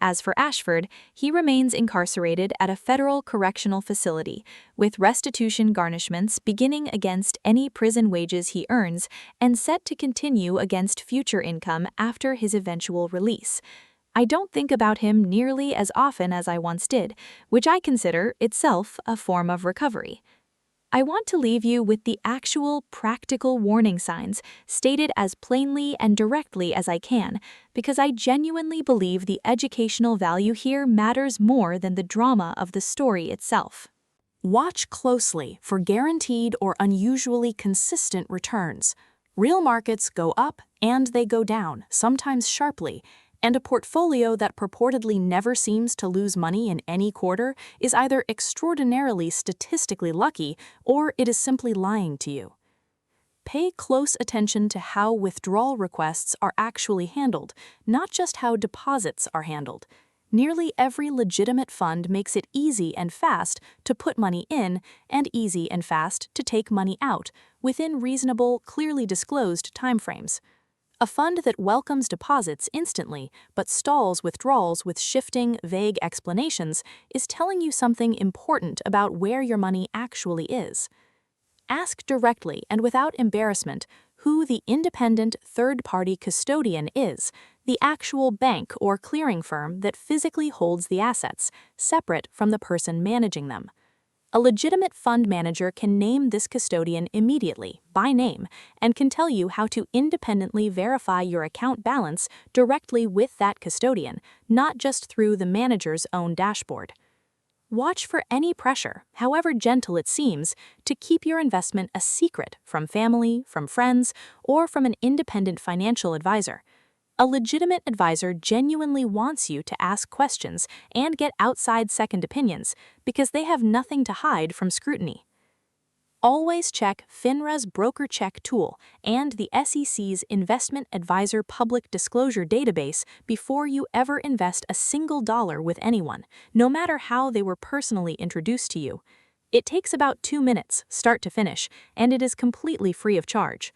As for Ashford, he remains incarcerated at a federal correctional facility, with restitution garnishments beginning against any prison wages he earns and set to continue against future income after his eventual release. I don't think about him nearly as often as I once did, which I consider itself a form of recovery. I want to leave you with the actual practical warning signs, stated as plainly and directly as I can, because I genuinely believe the educational value here matters more than the drama of the story itself. Watch closely for guaranteed or unusually consistent returns. Real markets go up and they go down, sometimes sharply, and a portfolio that purportedly never seems to lose money in any quarter is either extraordinarily statistically lucky or it is simply lying to you. Pay close attention to how withdrawal requests are actually handled, not just how deposits are handled. Nearly every legitimate fund makes it easy and fast to put money in and easy and fast to take money out within reasonable, clearly disclosed timeframes. A fund that welcomes deposits instantly but stalls withdrawals with shifting, vague explanations is telling you something important about where your money actually is. Ask directly and without embarrassment who the independent third-party custodian is, the actual bank or clearing firm that physically holds the assets, separate from the person managing them. A legitimate fund manager can name this custodian immediately, by name, and can tell you how to independently verify your account balance directly with that custodian, not just through the manager's own dashboard. Watch for any pressure, however gentle it seems, to keep your investment a secret from family, from friends, or from an independent financial advisor. A legitimate advisor genuinely wants you to ask questions and get outside second opinions because they have nothing to hide from scrutiny. Always check FINRA's broker check tool and the SEC's Investment Advisor Public Disclosure Database before you ever invest a single dollar with anyone, no matter how they were personally introduced to you. It takes about 2 minutes, start to finish, and it is completely free of charge.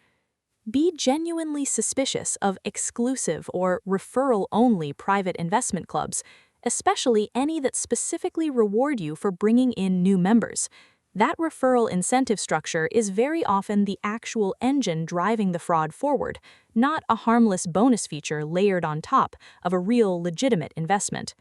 Be genuinely suspicious of exclusive or referral-only private investment clubs, especially any that specifically reward you for bringing in new members. That referral incentive structure is very often the actual engine driving the fraud forward, not a harmless bonus feature layered on top of a real legitimate investment.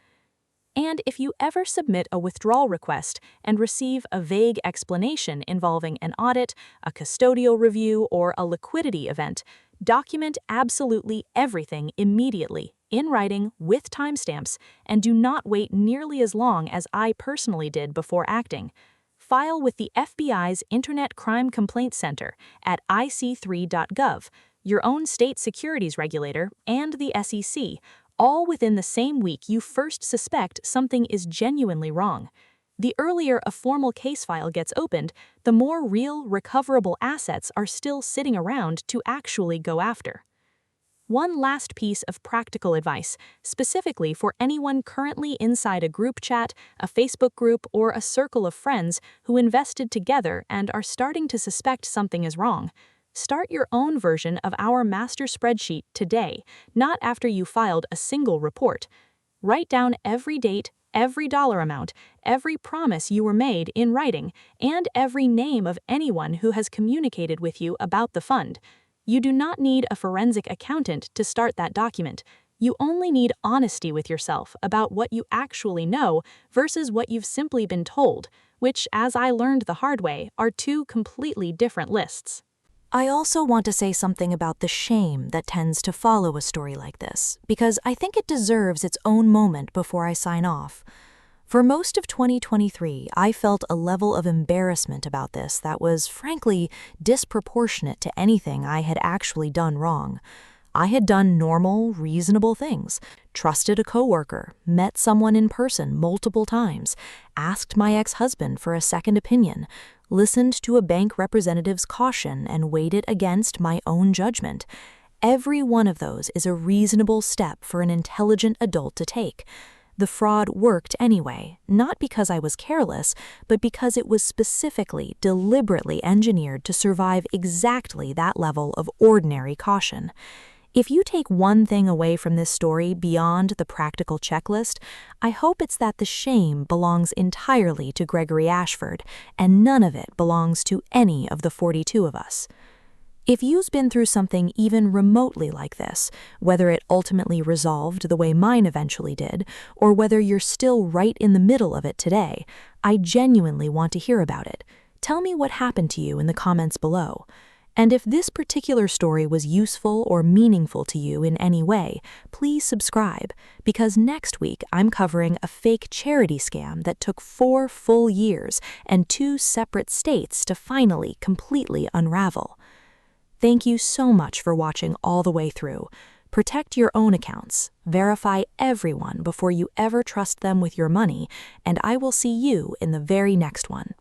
And if you ever submit a withdrawal request and receive a vague explanation involving an audit, a custodial review, or a liquidity event, document absolutely everything immediately, in writing, with timestamps, and do not wait nearly as long as I personally did before acting. File with the FBI's Internet Crime Complaint Center at ic3.gov, your own state securities regulator, and the SEC, all within the same week you first suspect something is genuinely wrong. The earlier a formal case file gets opened, the more real, recoverable assets are still sitting around to actually go after. One last piece of practical advice, specifically for anyone currently inside a group chat, a Facebook group, or a circle of friends who invested together and are starting to suspect something is wrong. Start your own version of our master spreadsheet today, not after you filed a single report. Write down every date, every dollar amount, every promise you were made in writing, and every name of anyone who has communicated with you about the fund. You do not need a forensic accountant to start that document. You only need honesty with yourself about what you actually know versus what you've simply been told, which, as I learned the hard way, are two completely different lists. I also want to say something about the shame that tends to follow a story like this, because I think it deserves its own moment before I sign off. For most of 2023, I felt a level of embarrassment about this that was, frankly, disproportionate to anything I had actually done wrong. I had done normal, reasonable things, trusted a coworker, met someone in person multiple times, asked my ex-husband for a second opinion, listened to a bank representative's caution and weighed it against my own judgment. Every one of those is a reasonable step for an intelligent adult to take. The fraud worked anyway, not because I was careless, but because it was specifically, deliberately engineered to survive exactly that level of ordinary caution. If you take one thing away from this story beyond the practical checklist, I hope it's that the shame belongs entirely to Gregory Ashford, and none of it belongs to any of the 42 of us. If you've been through something even remotely like this, whether it ultimately resolved the way mine eventually did, or whether you're still right in the middle of it today, I genuinely want to hear about it. Tell me what happened to you in the comments below. And if this particular story was useful or meaningful to you in any way, please subscribe, because next week I'm covering a fake charity scam that took 4 full years and 2 separate states to finally completely unravel. Thank you so much for watching all the way through. Protect your own accounts, verify everyone before you ever trust them with your money, and I will see you in the very next one.